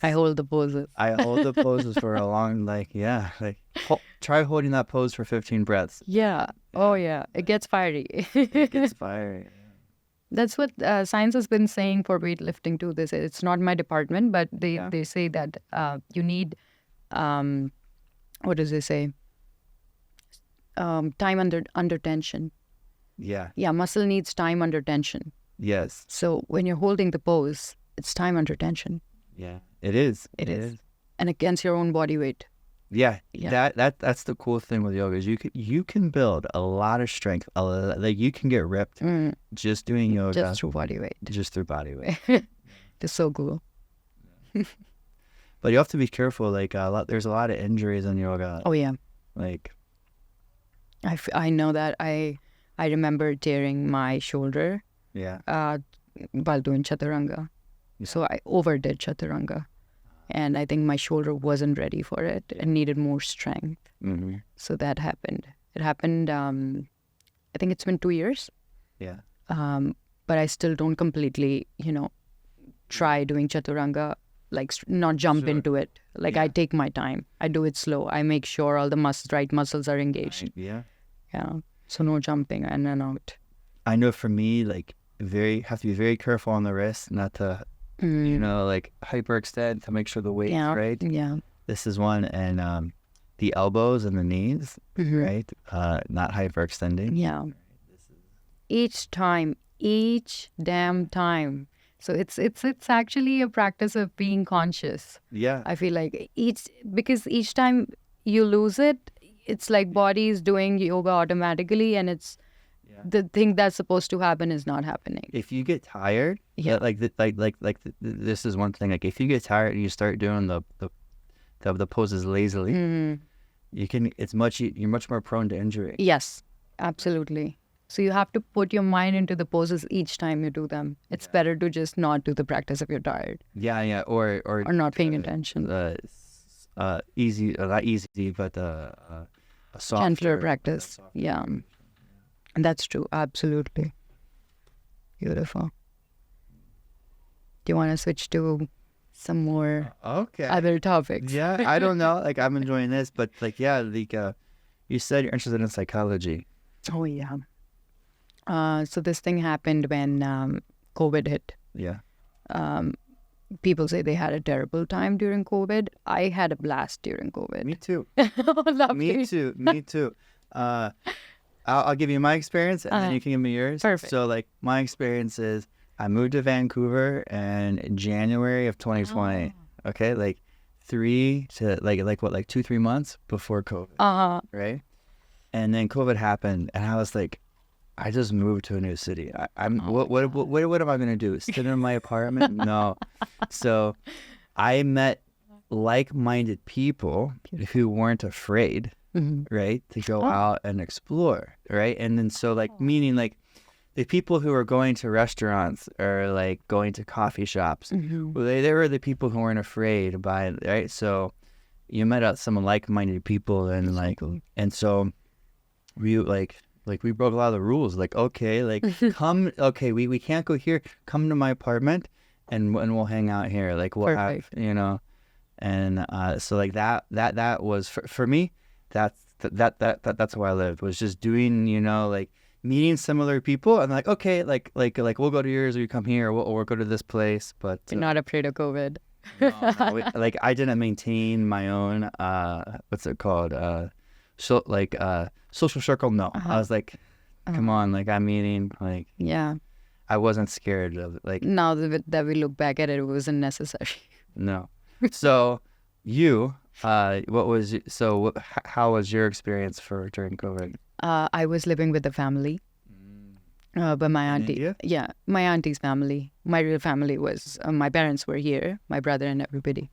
I hold the poses. I hold the poses for a long, try holding that pose for 15 breaths. Yeah. Oh, yeah. It gets fiery. It gets fiery. That's what science has been saying for weightlifting too. They say it's not my department, but they say that you need, what does they say? Time under tension. Yeah. Yeah, muscle needs time under tension. Yes. So when you're holding the pose, it's time under tension. Yeah, it is. It is. And against your own body weight. Yeah. That's the cool thing with yoga is you can build a lot of strength. Like you can get ripped just doing yoga. Just through body weight. Just through body weight. It's so cool. But you have to be careful. Like there's a lot of injuries in yoga. Oh yeah. Like I know that. I remember tearing my shoulder. Yeah. While doing chaturanga. Yeah. So I overdid chaturanga. And I think my shoulder wasn't ready for it and needed more strength. So that happened. It happened, I think it's been 2 years. Yeah. But I still don't completely, try doing chaturanga, like not jump into it. Like I take my time. I do it slow. I make sure all the right muscles are engaged. Right. Yeah. Yeah. So no jumping in and out. I know for me, like have to be very careful on the wrist, not to hyperextend, to make sure the weight's right. Yeah. This is one, and the elbows and the knees, right? Not hyperextending. Yeah. Each damn time. So it's actually a practice of being conscious. Yeah. I feel like because each time you lose it. It's like body is doing yoga automatically, and it's Yeah. the thing that's supposed to happen is not happening. If you get tired, Yeah. this is one thing. Like if you get tired and you start doing the poses lazily, you can. You're much more prone to injury. Yes, absolutely. So you have to put your mind into the poses each time you do them. It's better to just not do the practice if you're tired Yeah, or not paying attention. Easy, not easy, but a softer, Gentler practice. Yeah. And that's true. Absolutely. Beautiful. Do you want to switch to some more Okay. other topics? Yeah, I don't know. Like I'm enjoying this, but like yeah, you said you're interested in psychology. Oh, yeah. So this thing happened when COVID hit. Yeah. People say they had a terrible time during COVID. I had a blast during COVID. Me too. Lovely. Me too. Me too. I'll give you my experience, and then you can give me yours. Perfect. So like my experience is I moved to Vancouver in January of 2020. Okay, like 2-3 months before COVID. Right. And then COVID happened, and I was like, I just moved to a new city. What am I gonna do? Sit in my apartment? No. So I met like-minded people who weren't afraid, right, to go out and explore, right? And then so like meaning like the people who are going to restaurants or like going to coffee shops, well, they were the people who weren't afraid by it, right? So you met out some like-minded people, and so we we broke a lot of the rules. Like, okay, like come, okay, we can't go here. Come to my apartment, and we'll hang out here. Like we'll have, and so like that was for me. That's where I lived, was just doing, like meeting similar people, and like okay, like we'll go to yours, or you come here, or we'll go to this place. But you're not afraid of COVID. No, like I didn't maintain my own what's it called social circle. No, I was like, come on, like I'm meeting, like I wasn't scared of it. Like now that we look back at it, it wasn't necessary. No. So you, how was your experience during COVID? I was living with the family, but my auntie, my auntie's family. My real family was my parents were here, my brother and everybody,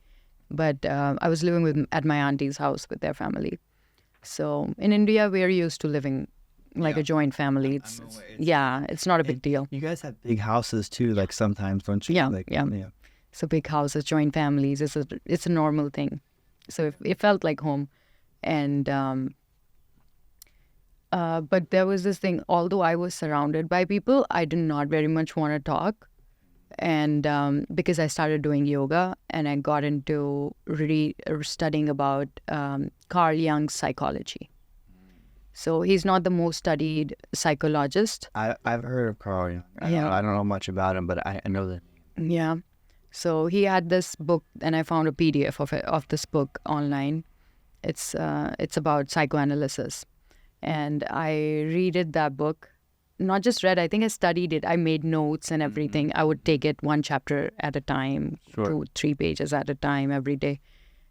but I was living at my auntie's house with their family. So in India, we are used to living like a joint family. It's not a big deal. You guys have big houses too, like sometimes, don't you? Yeah. So big houses, joint families, it's a normal thing. So it felt like home. And but there was this thing, although I was surrounded by people, I did not very much want to talk. And because I started doing yoga and I got into studying about Carl Jung's psychology. So he's not the most studied psychologist. I've heard of Carl Jung. I don't know much about him, but I know that. Yeah. So he had this book, and I found a PDF of this book online. It's about psychoanalysis, and I read that book. Not just read, I think I studied it. I made notes and everything. I would take it one chapter at a time, 2-3 pages at a time every day.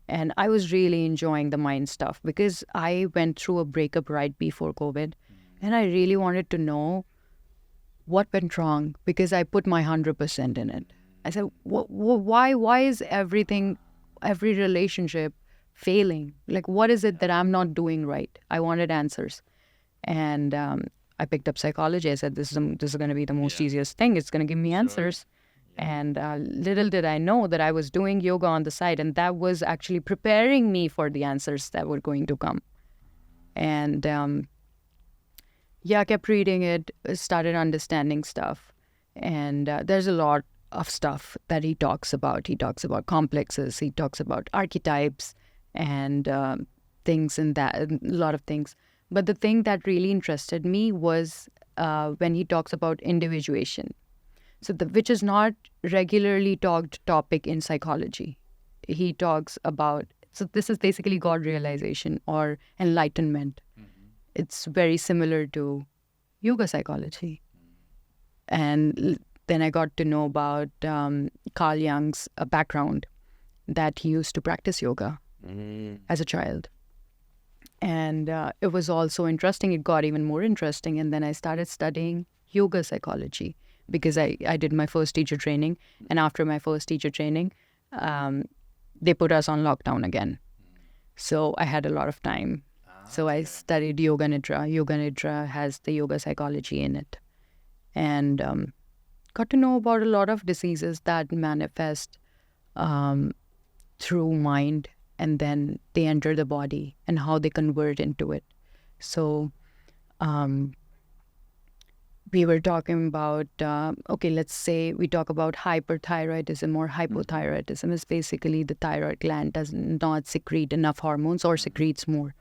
And I was really enjoying the mind stuff because I went through a breakup right before COVID. And I really wanted to know what went wrong because I put my 100% in it. I said, why is every relationship failing? Like, what is it that I'm not doing right? I wanted answers. And I picked up psychology. I said, this is going to be the most easiest thing. It's going to give me answers. And little did I know that I was doing yoga on the side, and that was actually preparing me for the answers that were going to come. And I kept reading it, started understanding stuff. And there's a lot of stuff that he talks about. He talks about complexes. He talks about archetypes and things and that, a lot of things. But the thing that really interested me was when he talks about individuation. So which is not regularly talked topic in psychology. He talks about, so this is basically God realization or enlightenment. It's very similar to yoga psychology. And then I got to know about Carl Jung's background, that he used to practice yoga as a child. And it was all so interesting. It got even more interesting. And then I started studying yoga psychology because I did my first teacher training. And after my first teacher training, they put us on lockdown again. So I had a lot of time. So I studied Yoga Nidra. Yoga Nidra has the yoga psychology in it. And got to know about a lot of diseases that manifest through mind, and then they enter the body and how they convert into it. So we were talking about, okay, let's say we talk about hyperthyroidism or hypothyroidism. Is basically the thyroid gland does not secrete enough hormones or secretes more,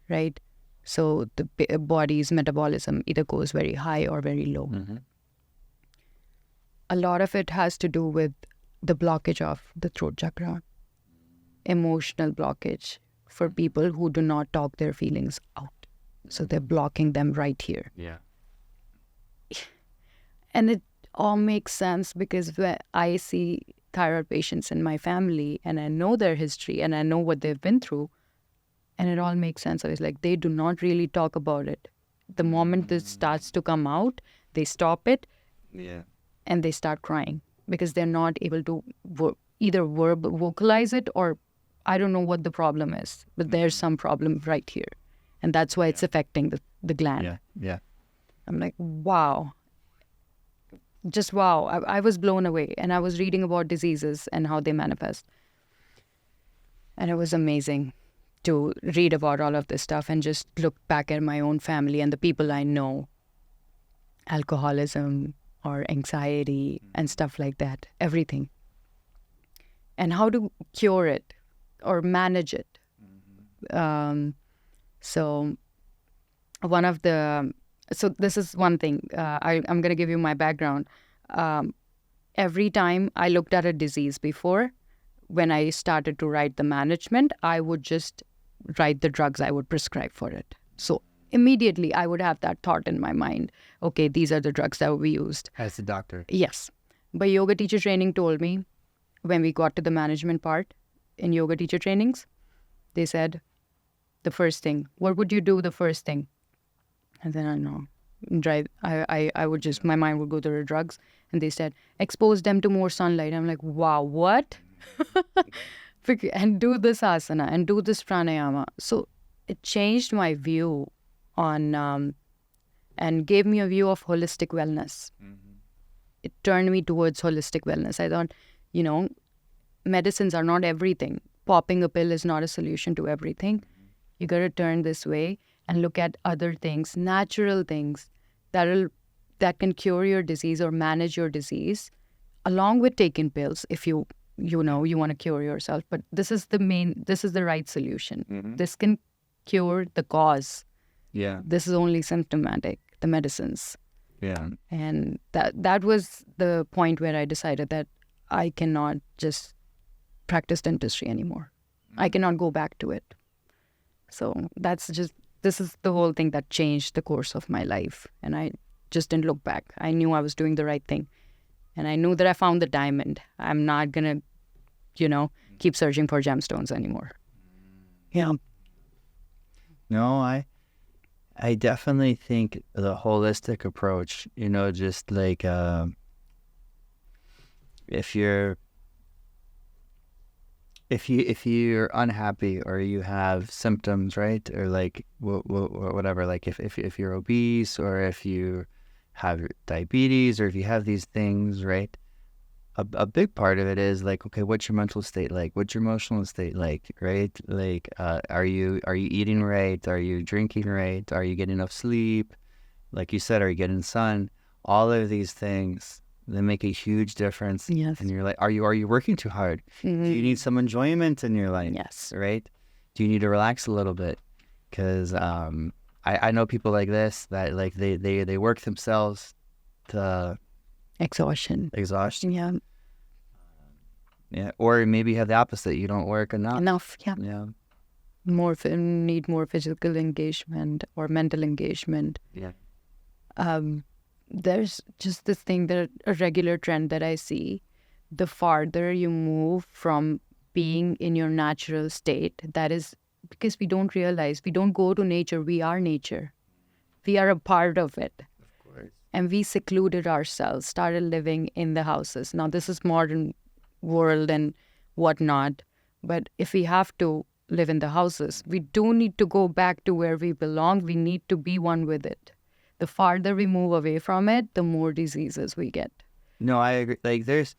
right? So the body's metabolism either goes very high or very low. A lot of it has to do with the blockage of the throat chakra, emotional blockage for people who do not talk their feelings out. So they're blocking them right here. Yeah. And it all makes sense because when I see thyroid patients in my family and I know their history and I know what they've been through, and it all makes sense. I was like, they do not really talk about it. The moment it starts to come out, they stop it. Yeah. And they start crying because they're not able to either vocalize it, or I don't know what the problem is, but there's some problem right here. And that's why it's affecting the gland. Yeah. Yeah. I'm like, wow. Just wow. I was blown away. And I was reading about diseases and how they manifest. And it was amazing to read about all of this stuff and just look back at my own family and the people I know. Alcoholism or anxiety and stuff like that. Everything. And how to cure it or manage it. So this is one thing. I'm going to give you my background. Every time I looked at a disease before, when I started to write the management, I would just write the drugs I would prescribe for it. So immediately I would have that thought in my mind. Okay, these are the drugs that will be used. As the doctor. Yes. But yoga teacher training told me, when we got to the management part in yoga teacher trainings, they said, the first thing, what would you do the first thing? And then I know, I would just, my mind would go to the drugs. And they said, expose them to more sunlight. I'm like, wow, what? And do this asana and do this pranayama. So it changed my view on, and gave me a view of holistic wellness. It turned me towards holistic wellness. I thought, medicines are not everything. Popping a pill is not a solution to everything. You got to turn this way and look at other things, natural things that can cure your disease or manage your disease, along with taking pills if you want to cure yourself. But this is the right solution. This can cure the cause. Yeah. This is only symptomatic, the medicines. Yeah. And that was the point where I decided that I cannot just practice dentistry anymore. I cannot go back to it. So this is the whole thing that changed the course of my life. And I just didn't look back. I knew I was doing the right thing. And I knew that I found the diamond. I'm not going to, keep searching for gemstones anymore. Yeah. No, I definitely think the holistic approach, just like if you're unhappy or you have symptoms, right, or like whatever, like if you're obese or if you have diabetes or if you have these things, right, a big part of it is like, okay, what's your mental state like? What's your emotional state like, right? Like, are you eating right? Are you drinking right? Are you getting enough sleep? Like you said, are you getting sun? All of these things, they make a huge difference. Yes. And you're like, are you working too hard? Mm-hmm. Do you need some enjoyment in your life? Yes. Right? Do you need to relax a little bit? Because I know people like this that like they work themselves to Exhaustion. Yeah. Yeah. Or maybe you have the opposite. You don't work enough. Yeah. Yeah. Need more physical engagement or mental engagement. Yeah. There's just this thing, that a regular trend that I see, the farther you move from being in your natural state, that is because we don't realize, we don't go to nature, we are nature. We are a part of it. Of course. And we secluded ourselves, started living in the houses. Now, this is modern world and whatnot. But if we have to live in the houses, we do need to go back to where we belong. We need to be one with it. The farther we move away from it, the more diseases we get. No, I agree. Like there's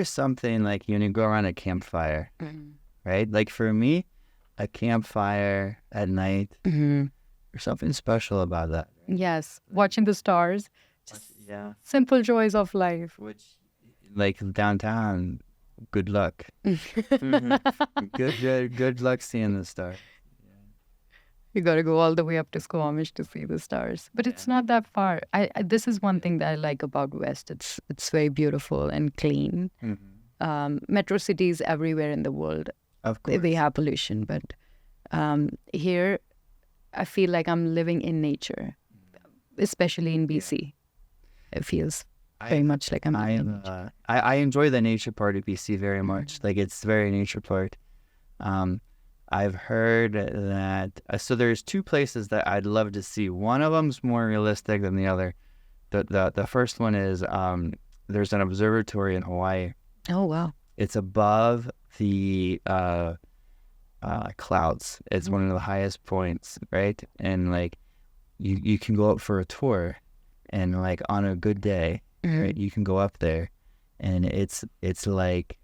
something like when you go around a campfire, right? Like for me, a campfire at night, there's something special about that. Yes, watching the stars, just Yeah. simple joys of life. Which, like downtown, good luck. Good luck seeing the stars. You got to go all the way up to Squamish to see the stars, but it's not that far. This is one thing that I like about West. It's very beautiful and clean. Metro cities everywhere in the world, Of course. they have pollution, but here I feel like I'm living in nature, especially in BC. It feels very much like I'm living in nature. I enjoy the nature part of BC very much. Like it's very nature part. I've heard that so there's two places that I'd love to see. One of them's more realistic than the other. The first one is there's an observatory in Hawaii. Oh, wow. It's above the clouds. It's one of the highest points, right? And like you can go up for a tour, and like on a good day, right, you can go up there, and it's like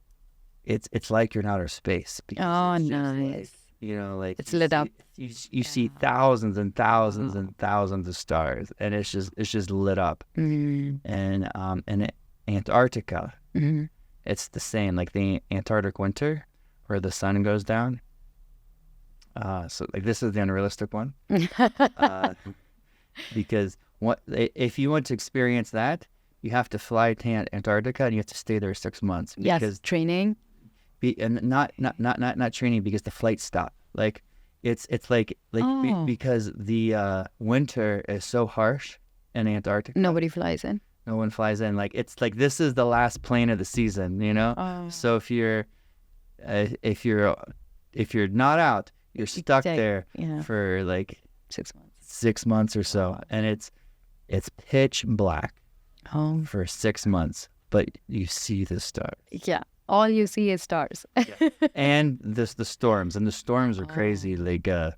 you're in outer space. Oh, It's just nice. like It's lit up. You see thousands and thousands and thousands of stars, and it's just lit up. And Antarctica, it's the same. Like the Antarctic winter, where the sun goes down. So like this is the unrealistic one, because if you want to experience that, you have to fly to Antarctica and you have to stay there 6 months. Yes, Because training. and not training, because the flights stop. Like it's like because the winter is so harsh in Antarctica. Nobody flies in. No one flies in. Like it's like this is the last plane of the season, you know. So if you're not out, you're stuck there for like 6 months. 6 months or so, and it's pitch black for 6 months, but you see the stars. Yeah, all you see is stars. And the storms, and the storms are crazy. Like I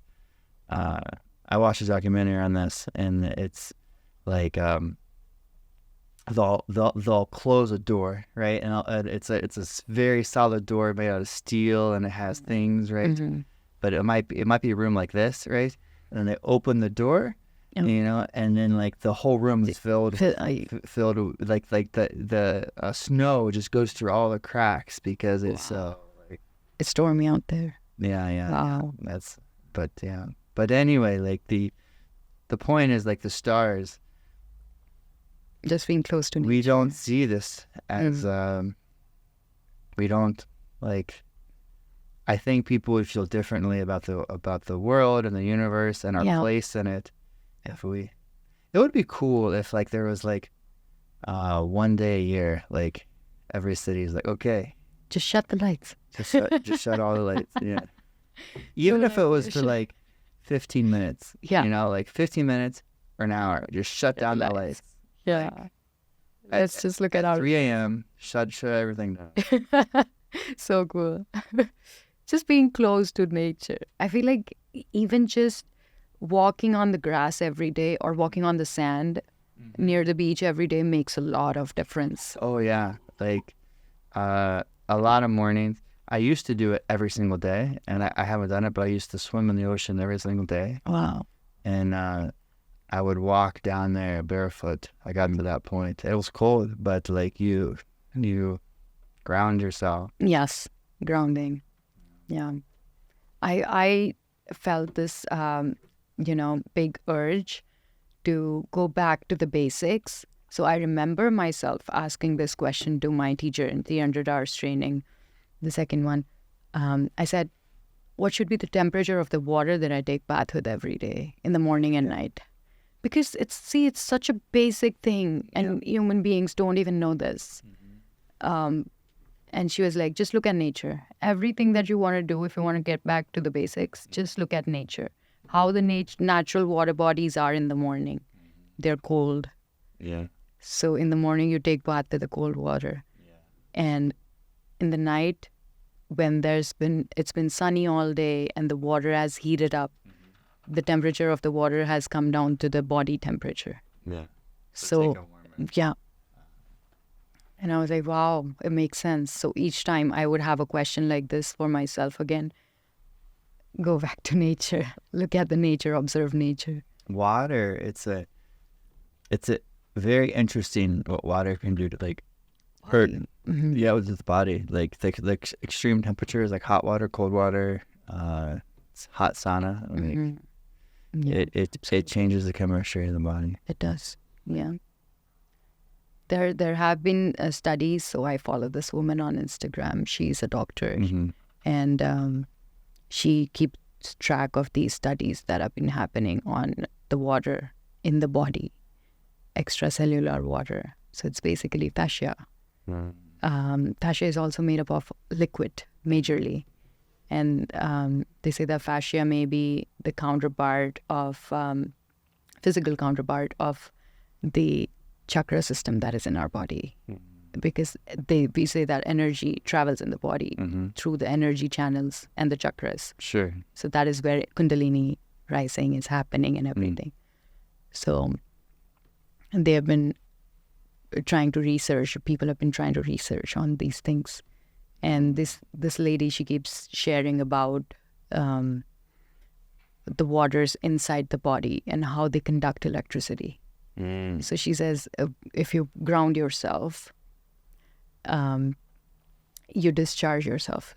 watched a documentary on this, and it's like they'll close a door, right, and it's a very solid door made out of steel, and it has things, right, but it might be a room like this, right, and then they open the door, you know, and then like the whole room is filled with like the snow just goes through all the cracks because it's so It's stormy out there. yeah. Wow. But anyway, like the point is, like the stars, Just being close to nature. we don't see this as we don't like. I think people would feel differently about the world and the universe and our place in it. It would be cool if like there was like one day a year, like every city is like, okay, Just shut the lights. just shut all the lights. Yeah, even if it was for like 15 minutes. Yeah. You know, like 15 minutes or an hour, just shut down the lights. Yeah. Let's just look at our 3 a.m. Shut everything down. So cool. Just being close to nature. I feel like even just walking on the grass every day or walking on the sand near the beach every day makes a lot of difference. Oh yeah, like a lot of mornings. I used to do it every single day, and I haven't done it, but I used to swim in the ocean every single day. Wow. And I would walk down there barefoot. I got to that point. It was cold, but like you ground yourself. Yes, grounding. Yeah. I felt this, big urge to go back to the basics. So I remember myself asking this question to my teacher in 300 hours training, the second one. I said, what should be the temperature of the water that I take bath with every day in the morning and night? Because it's such a basic thing, and human beings don't even know this. And she was like, just look at nature. Everything that you want to do, if you want to get back to the basics, just look at nature. How the natural water bodies are in the morning. They're cold. Yeah. So in the morning, you take bath to the cold water. And in the night, when it's been sunny all day and the water has heated up, the temperature of the water has come down to the body temperature. Yeah. So, yeah. And I was like, wow, it makes sense. So each time I would have a question like this for myself again. Go back to nature. Look at the nature. Observe nature. Water, it's a very interesting what water can do to like hurt. Yeah, with the body. Like extreme temperatures, like hot water, cold water, it's hot sauna. I mean, Yeah, it changes the chemistry of the body. it does. Yeah. There have been studies. So I follow this woman on Instagram. She's a doctor, and she keeps track of these studies that have been happening on the water in the body, extracellular water. So it's basically fascia. Fascia is also made up of liquid, majorly. And they say that fascia may be the counterpart of, physical counterpart of the chakra system that is in our body. Because we say that energy travels in the body through the energy channels and the chakras. Sure. So that is where Kundalini rising is happening and everything. So they have been trying to research, people have been trying to research on these things. And this lady, she keeps sharing about the waters inside the body and how they conduct electricity. So she says, if you ground yourself, you discharge yourself.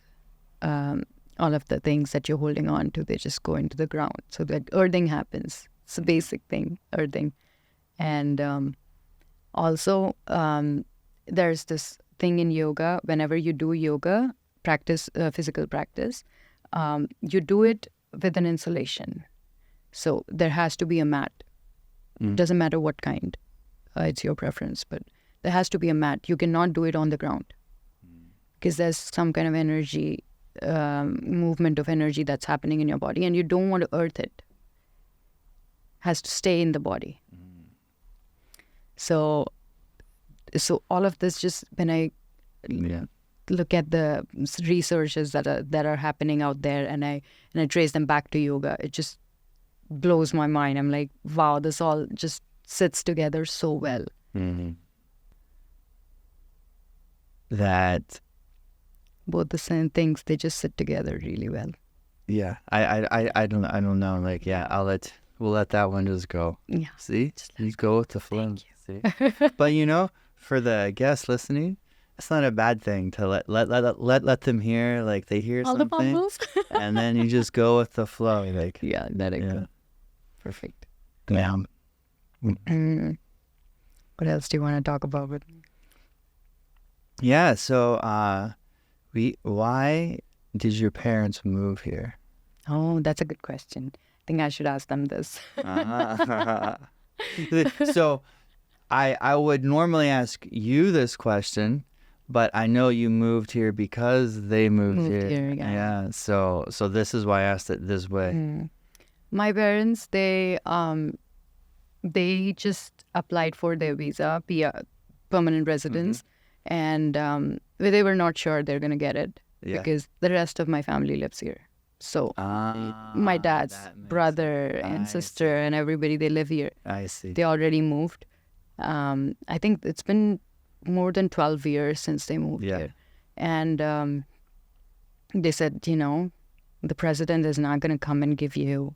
All of the things that you're holding on to, they just go into the ground. So that earthing happens. It's a basic thing, earthing. And also, there's this thing in yoga. Whenever you do yoga, practice, physical practice, you do it with an insulation. So there has to be a mat. Doesn't matter what kind. It's your preference, but there has to be a mat. You cannot do it on the ground because there's some kind of energy, movement of energy that's happening in your body, and you don't want to earth it. Has to stay in the body. So all of this, just when I look at the researches that are happening out there, and I trace them back to yoga, it just blows my mind. I'm like, wow, this all just sits together so well. That both the same things, they just sit together really well. Yeah, I don't know. Like, yeah, we'll let that one just go. Yeah. See, you go with the flow. See, but for the guests listening, it's not a bad thing to let them hear. Like, they hear all something, the bubbles, and then you just go with the flow. Like, yeah, let it go. Perfect. Yeah. What else do you want to talk about with me? Yeah. So, why did your parents move here? Oh, that's a good question. I think I should ask them this. So, I would normally ask you this question, but I know you moved here because they moved here. Yeah. So this is why I asked it this way. My parents, they just applied for their visa, PR, permanent residence, and they were not sure they're going to get it because the rest of my family lives here. So my dad's brother and sister and everybody, they live here. I see. They already moved. I think it's been more than 12 years since they moved here. And they said, the president is not going to come and give you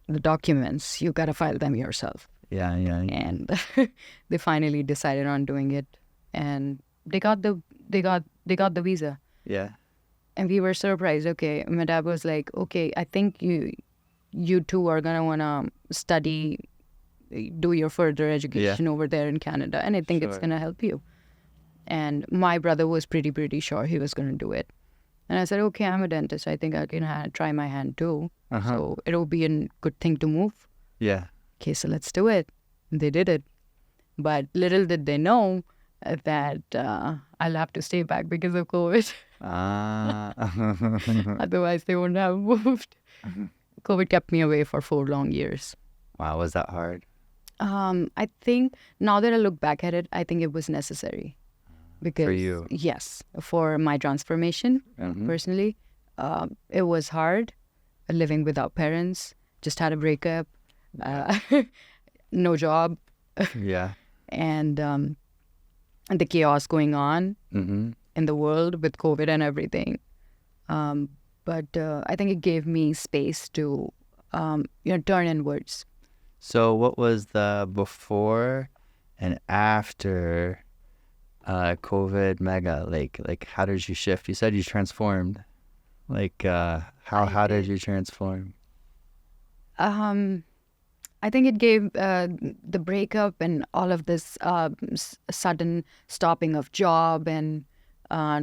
the documents. You got to file them yourself. Yeah. And they finally decided on doing it, and they got the visa. Yeah. And we were surprised. Okay, my dad was like, okay, I think you two are gonna wanna study, do your further education over there in Canada, and I think it's gonna help you. And my brother was pretty sure he was gonna do it. And I said, okay, I'm a dentist. I think I can try my hand too. So it'll be a good thing to move. Yeah. Okay, so let's do it. And they did it. But little did they know, that I'll have to stay back because of COVID. Ah. Otherwise, they wouldn't have moved. COVID kept me away for 4 long years. Wow, was that hard? I think now that I look back at it, I think it was necessary because, For you? yes, for my transformation Mhm. personally, it was hard living without parents. Just had a breakup, uh, no job, Yeah. and the chaos going on Mm-hmm. in the world with COVID and everything. But I think it gave me space to, turn inwards. So what was the before and after COVID Megha? Like how did you shift? You said you transformed. Like how did you transform? Um, I think it gave the breakup and all of this sudden stopping of job and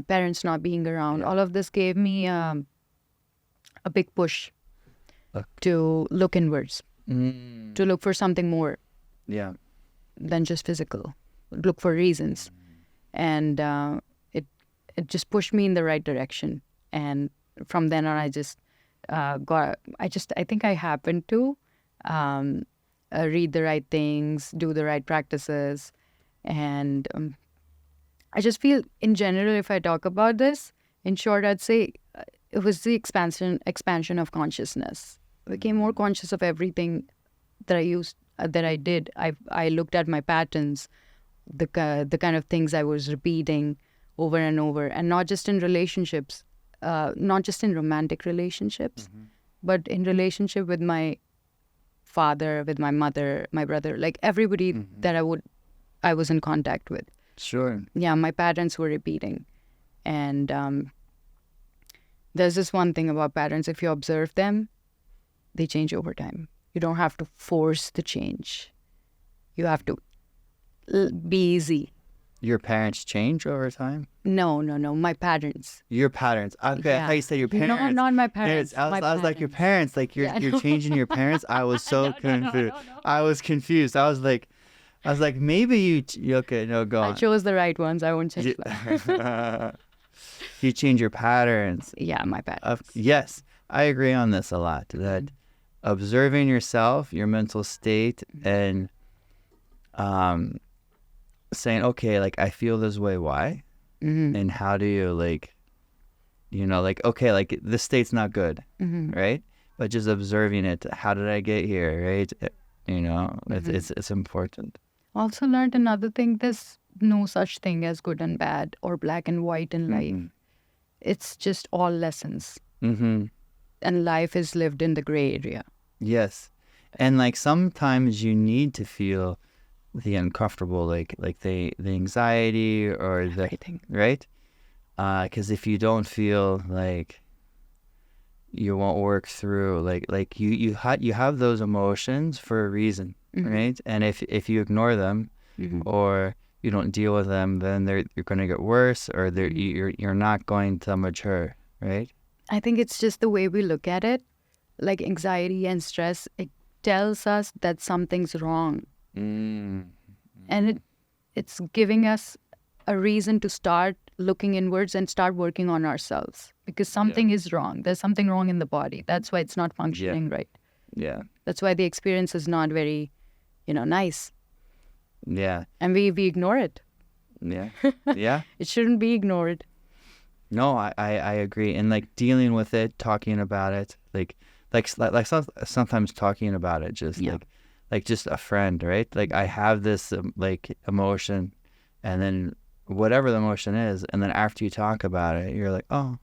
parents not being around. Yeah. All of this gave me a big push Look. to look inwards, Mm. to look for something more Yeah. than just physical. Look for reasons, and it just pushed me in the right direction. And from then on, I just I think I happened to um, read the right things, do the right practices, and I just feel in general, if I talk about this, in short, I'd say it was the expansion of consciousness. I became more conscious of everything that I did. I looked at my patterns, the kind of things I was repeating over and over, and not just in relationships, not just in romantic relationships, but in relationship with my father, with my mother, my brother, like everybody that I was in contact with. Sure. Yeah, my patterns were repeating, and there's this one thing about patterns: if you observe them, they change over time. You don't have to force the change. You have to be easy. Your parents change over time? No, my patterns. Your patterns. Okay, I Yeah. thought you said your No, parents. not my parents. I was, My I was like your patterns. parents. Like you're Yeah, you're no. changing your parents. I was so No. confused. I was confused. I was like maybe okay, no, go I on. chose the right ones. I won't change You, them. you change your patterns. Yeah, my patterns. Yes, I agree on this a lot. That observing yourself, your mental state, and saying, okay, like I feel this way, why? Mm-hmm. And how do you like, okay, like this state's not good, Mm-hmm. right? But just observing it, how did I get here, right? It's important. Also learned another thing: there's no such thing as good and bad or black and white in life. It's just all lessons, Mm-hmm. and life is lived in the gray area. Yes, and like sometimes you need to feel the uncomfortable, like the anxiety or the Everything. right, because if you don't feel like you won't work through like you have those emotions for a reason, right? And if you ignore them or you don't deal with them, then you're going to get worse, or you're not going to mature, right? I think it's just the way we look at it. Like anxiety and stress, it tells us that something's wrong. And it's giving us a reason to start looking inwards and start working on ourselves, because something is wrong. There's something wrong in the body. That's why it's not functioning right. Yeah. That's why the experience is not very, nice. Yeah. And we ignore it. Yeah. Yeah. It shouldn't be ignored. No, I agree. And like dealing with it, talking about it, sometimes talking about it, just like just a friend, right? Like I have this like emotion, and then whatever the emotion is, and then after you talk about it, you're like, oh,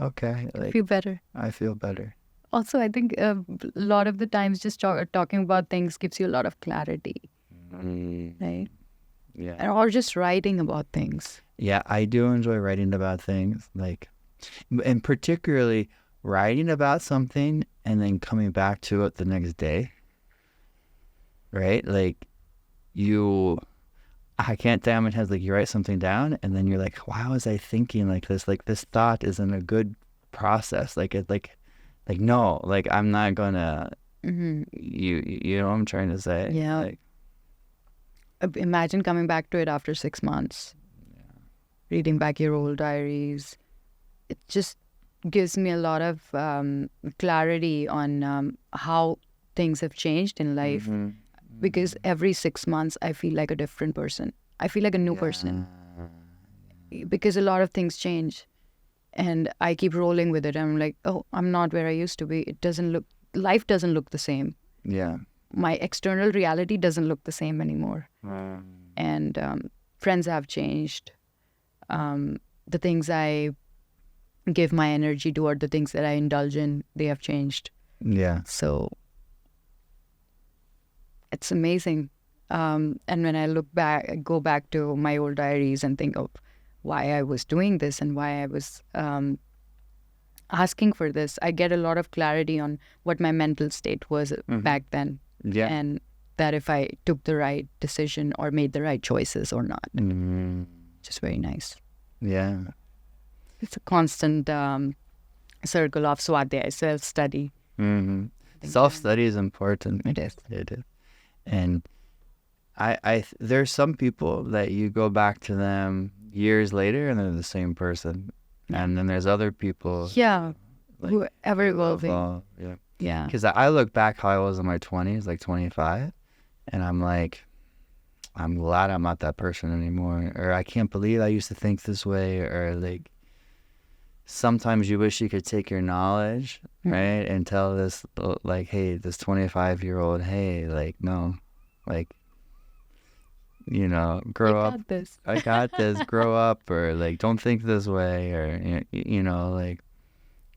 okay, I like feel better. I feel better. Also, I think a lot of the times just talking about things gives you a lot of clarity, right? Yeah. Or just writing about things. Yeah, I do enjoy writing about things, like, and particularly writing about something and then coming back to it the next day, right? Like I can't tell how many times like you write something down and then you're like, why was I thinking like this? Like this thought isn't a good process. Like it like no, like I'm not gonna. You know what I'm trying to say? Yeah. Like, imagine coming back to it after 6 months, reading back your old diaries. It just gives me a lot of clarity on how things have changed in life. Because every 6 months, I feel like a different person. I feel like a new person. Because a lot of things change. And I keep rolling with it. I'm like, oh, I'm not where I used to be. Life doesn't look the same. Yeah. My external reality doesn't look the same anymore. And friends have changed. The things I give my energy toward, the things that I indulge in, they have changed. Yeah. So it's amazing. And when I go back to my old diaries and think of why I was doing this and why I was asking for this, I get a lot of clarity on what my mental state was back then. Yeah. And that if I took the right decision or made the right choices or not. Just very nice. Yeah. It's a constant circle of swadhyay, self-study. Self-study is important. It is. It is. And there's some people that you go back to them years later and they're the same person. And then there's other people. Yeah. Who ever evolving. Yeah. Yeah. Because I look back how I was in my 20s, like 25, and I'm like, I'm glad I'm not that person anymore. Or I can't believe I used to think this way. Or like, sometimes you wish you could take your knowledge, right, and tell this, like, hey, this 25-year-old, hey, like, no, like, you know, grow up. I got this. Grow up, or like, don't think this way, or you know, like,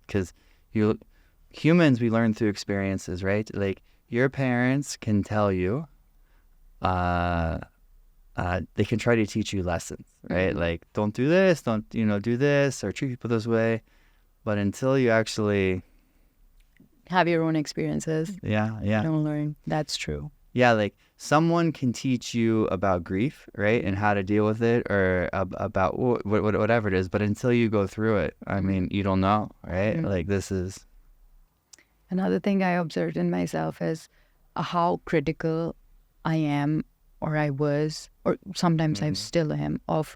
because humans, we learn through experiences, right? Like, your parents can tell you, they can try to teach you lessons, right? Like, don't do this, don't, do this, or treat people this way. But until you actually have your own experiences, don't learn. That's true. Yeah, like, someone can teach you about grief, right, and how to deal with it, or about whatever it is. But until you go through it, I mean, you don't know, right? Like, this is... Another thing I observed in myself is how critical I am, or I was, or sometimes I still am, of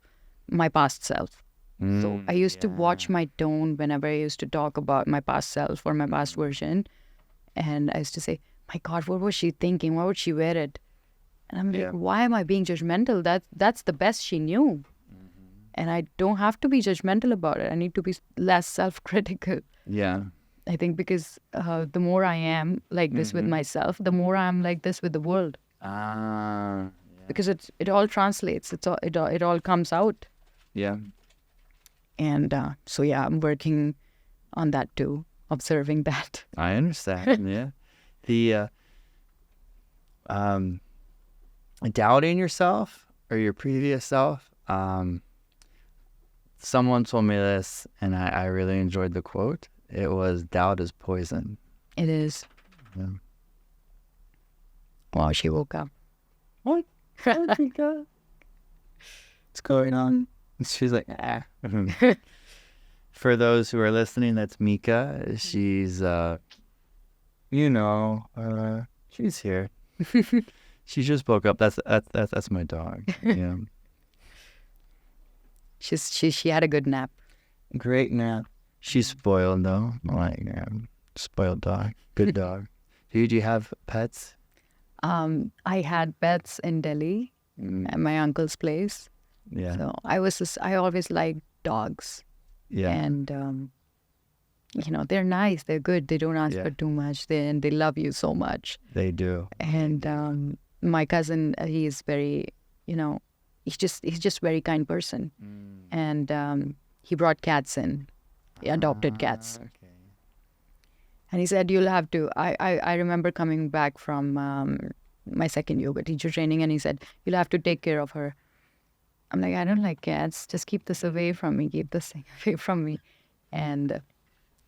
my past self. So I used to watch my tone whenever I used to talk about my past self or my past version. And I used to say, my God, what was she thinking? Why would she wear it? And I'm like, why am I being judgmental? That's the best she knew. And I don't have to be judgmental about it. I need to be less self-critical. Yeah. I think because the more I am like this with myself, the more I'm like this with the world. Because it all translates. It all comes out. Yeah. And so, I'm working on that too, observing that. I understand, yeah. The doubting yourself or your previous self, someone told me this, and I really enjoyed the quote. It was, doubt is poison. It is. Yeah. Wow, she woke up. What? What's going on? She's like, ah. For those who are listening, that's Mika. She's, she's here. She just woke up. That's my dog. Yeah. She had a good nap. Great nap. She's spoiled though. Like, spoiled dog. Good dog. Did you have pets? I had pets in Delhi at my uncle's place. Yeah. So I always liked dogs. Yeah. And they're nice, they're good, they don't ask for too much, and they love you so much. They do. And my cousin, he is very, he's just very kind person. And he brought cats in. He adopted cats. Okay. And he said, you'll have to, I remember coming back from my second yoga teacher training, and he said, you'll have to take care of her. I'm like, I don't like cats. Just keep this away from me. Keep this thing away from me. And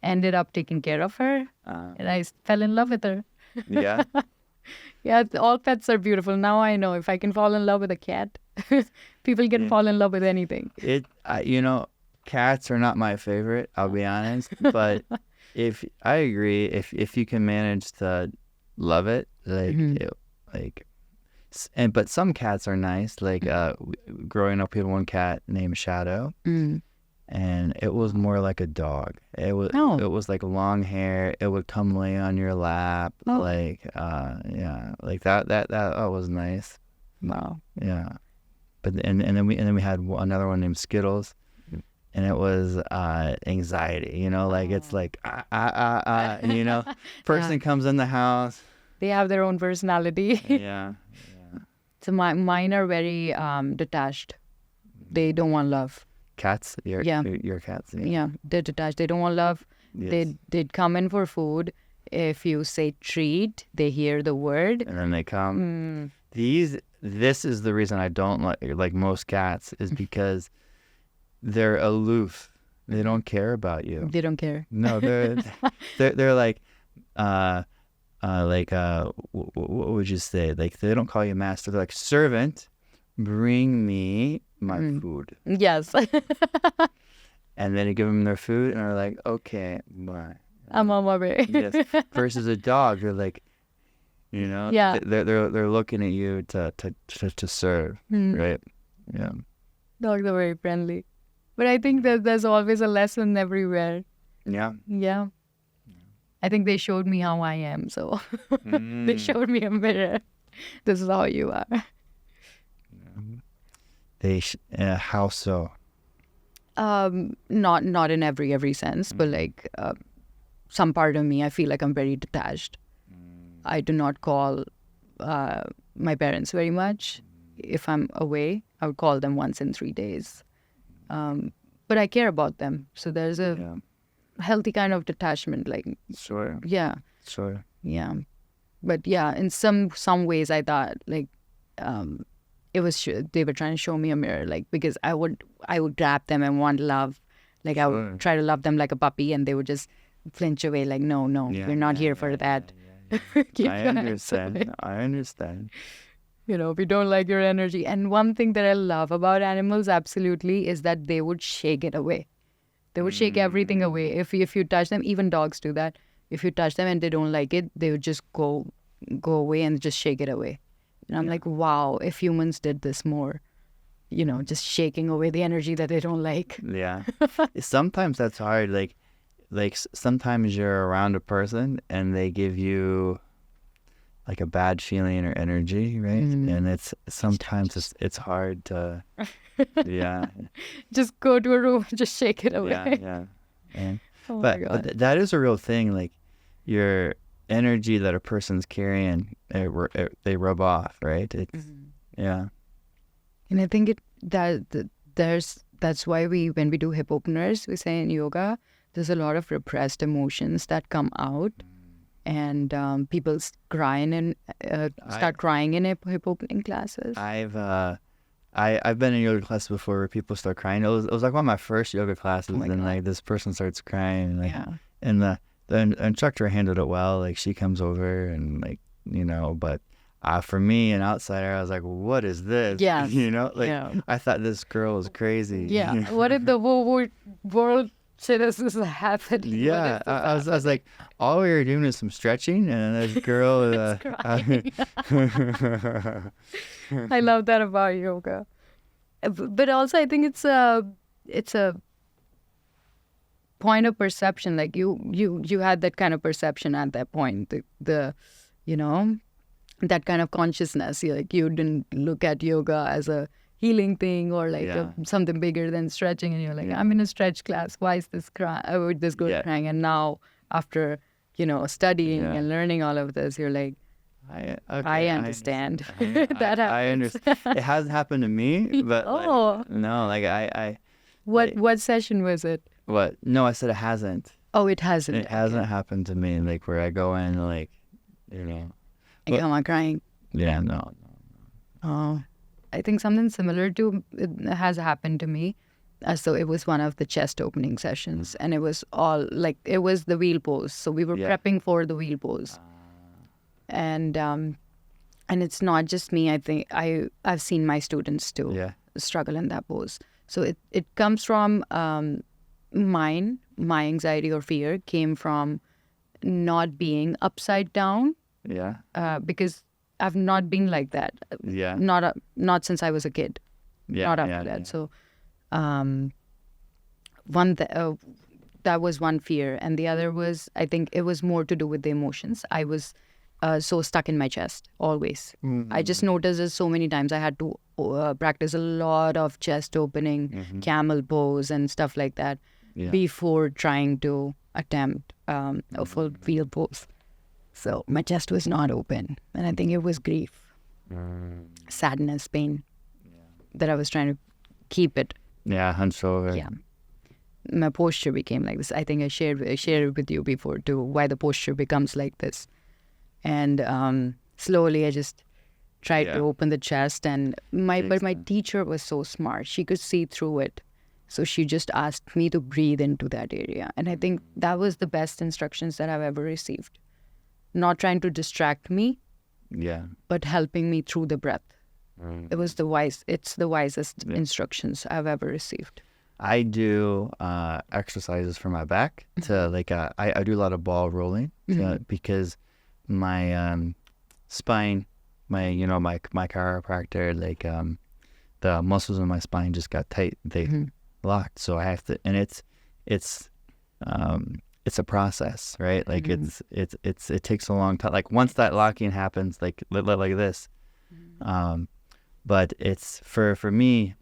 ended up taking care of her. And I fell in love with her. Yeah. Yeah, all pets are beautiful. Now I know if I can fall in love with a cat, people can fall in love with anything. Cats are not my favorite, I'll be honest. But if I agree, if you can manage to love it, But some cats are nice. Like growing up, we had one cat named Shadow, Mm. and it was more like a dog. Oh. It was like long hair. It would come lay on your lap, Oh. like yeah, like that was nice. Wow. Yeah, but and then we had another one named Skittles, and it was anxiety. You know, like it's like you know, person comes in the house. They have their own personality. Yeah. So mine are very detached. They don't want love. Cats, your cats. Yeah, they're detached. They don't want love. Yes. They'd come in for food. If you say treat, they hear the word. And then they come. This is the reason I don't like most cats, is because they're aloof. They don't care about you. They don't care. No, they're like what would you say? Like, they don't call you master. They're like, servant, bring me my food. Yes. And then you give them their food, and they're like, okay, bye. I'm on my way. Yes. Versus a dog, they're like, you know, Yeah. they're looking at you to serve, right? Yeah. Dogs are very friendly. But I think that there's always a lesson everywhere. Yeah. Yeah. I think they showed me how I am, so they showed me a mirror. This is how you are. How so? Not in every sense, but like some part of me, I feel like I'm very detached. I do not call my parents very much. If I'm away, I would call them once in 3 days. But I care about them, so there's a healthy kind of detachment. Like, Sure. yeah, Sure. yeah. But yeah, in some ways, I thought like it was they were trying to show me a mirror, like, because I would grab them and want love, like I would try to love them like a puppy, and they would just flinch away, like, no, we're not here for that. I understand. I understand. You know, we don't like your energy. And one thing that I love about animals, absolutely, is that they would shake it away. They would shake everything away. If you touch them, even dogs do that. If you touch them and they don't like it, they would just go away and just shake it away. And I'm like, wow, if humans did this more, you know, just shaking away the energy that they don't like. Yeah. Sometimes that's hard. Like sometimes you're around a person and they give you like a bad feeling or energy, right? And it's sometimes it's hard to, yeah. Just go to a room and just shake it away. Yeah. And, Oh my God. but that is a real thing. Like, your energy that a person's carrying, they rub off, right? It's yeah. And I think that's why when we do hip openers, we say in yoga, there's a lot of repressed emotions that come out, and people start crying in hip opening classes. I've been in yoga classes before where people start crying. It was like one of my first yoga classes, and like this person starts crying, like, and the instructor handled it well. Like, she comes over and, like, you know, but for me, an outsider, I was like, what is this? Yeah. You know, like, I thought this girl was crazy. Yeah. What if the whole world said this is happening? Yeah. I was like, all we were doing is some stretching, and this girl crying. I love that about yoga. But also, I think it's a point of perception. Like, you had that kind of perception at that point. The you know, that kind of consciousness. Like, you didn't look at yoga as a healing thing or like something bigger than stretching, and you're like, I'm in a stretch class. Why is this this girl crying? And now, after, you know, studying and learning all of this, you're like, I understand. That happens. I understand. It hasn't happened to me, but like, no, like I. What session was it? What? No, I said it hasn't. Oh, it hasn't. It hasn't happened to me. Like, where I go in, like, you know. And come on, crying. Yeah, no. Oh, I think something similar to it has happened to me. So it was one of the chest opening sessions, and it was all like, it was the wheel pose. So we were prepping for the wheel pose, and it's not just me. I think I've seen my students too struggle in that pose. So it comes from my anxiety or fear came from not being upside down. Yeah. Because I've not been like that. Yeah. Not since I was a kid. Yeah. Not after yeah, that. yeah. So, that was one fear, and the other was, I think it was more to do with the emotions. I was so stuck in my chest always. I just noticed it so many times. I had to practice a lot of chest opening, camel pose, and stuff like that Yeah. before trying to attempt a full wheel pose. So my chest was not open, and I think it was grief, sadness, pain that I was trying to keep it. Yeah, hunched over. Yeah. My posture became like this. I think I shared it with you before too, why the posture becomes like this. And slowly I just tried to open the chest, and but my teacher was so smart. She could see through it. So she just asked me to breathe into that area. And I think that was the best instructions that I've ever received. Not trying to distract me, Yeah. but helping me through the breath. It's the wisest instructions I've ever received. I do exercises for my back to like I do a lot of ball rolling because my spine, my my chiropractor, like the muscles in my spine just got tight. They locked, so I have to, and it's a process, right? Like it takes a long time. Like once that locking happens, like this, but it's for me.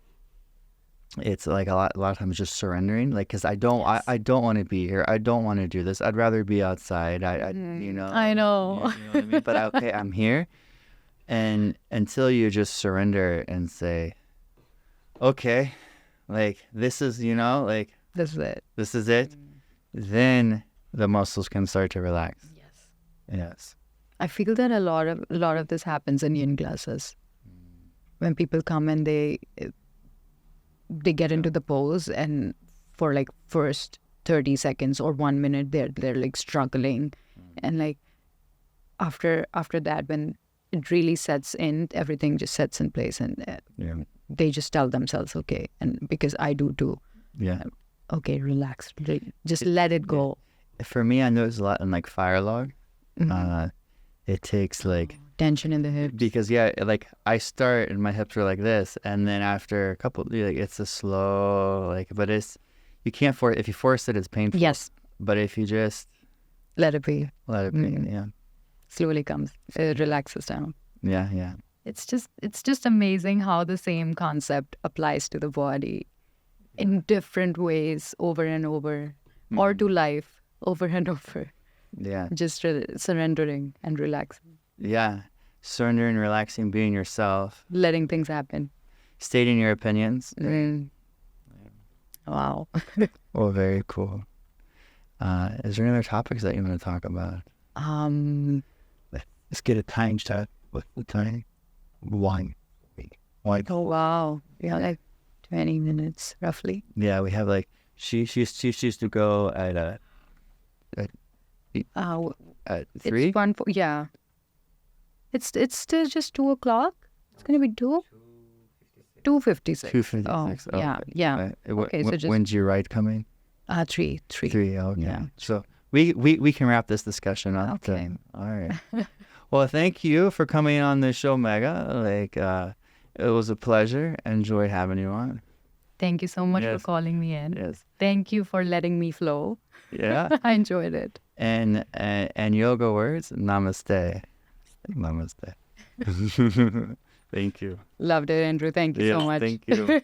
It's like a lot of times just surrendering, like because I don't want to be here. I don't want to do this. I'd rather be outside. I I know. you know what I mean. But okay, I'm here, and until you just surrender and say, okay, like this is like This is it. this is it, then the muscles can start to relax. Yes. Yes. I feel that a lot of this happens in yin classes. When people come and they get into the pose, and for like first 30 seconds or 1 minute they're like struggling, and like after that, when it really sets in, everything just sets in place, and they just tell themselves, okay, and because I do too, Yeah. okay, relax, just let it go. For me, I notice a lot in like fire log. It takes like Tension in the hips. because like I start and my hips are like this, and then after a couple, like it's a slow, like, but you can't force. If you force it, it's painful. Yes. But if you just Let it be. let it be, yeah, Slowly comes. It relaxes down. yeah. It's just amazing how the same concept applies to the body in different ways over and over, or to life over and over. Yeah. Just surrendering and relaxing, Yeah. Surrendering, relaxing, being yourself, letting things happen. stating your opinions. Wow. Oh, very cool. Is there any other topics that you want to talk about? Let's get a time start. What's the time? One. Oh wow. Yeah, like 20 minutes roughly. Yeah, we have like she used to go at It's 3. yeah. It's still just 2 o'clock. It's gonna be 2:56. 2:56. Oh, yeah. Okay, so just when's your ride coming? 3. 3. Okay. Yeah. So we can wrap this discussion up. Okay. Then. All right. Well, thank you for coming on the show, Megha. Like, it was a pleasure. Enjoyed having you on. Thank you so much Yes. for calling me in. Yes. Thank you for letting me flow. Yeah. I enjoyed it. And yoga words, namaste. Namaste. Thank you. Loved it, Andrew. Thank you so Yes, much. thank you.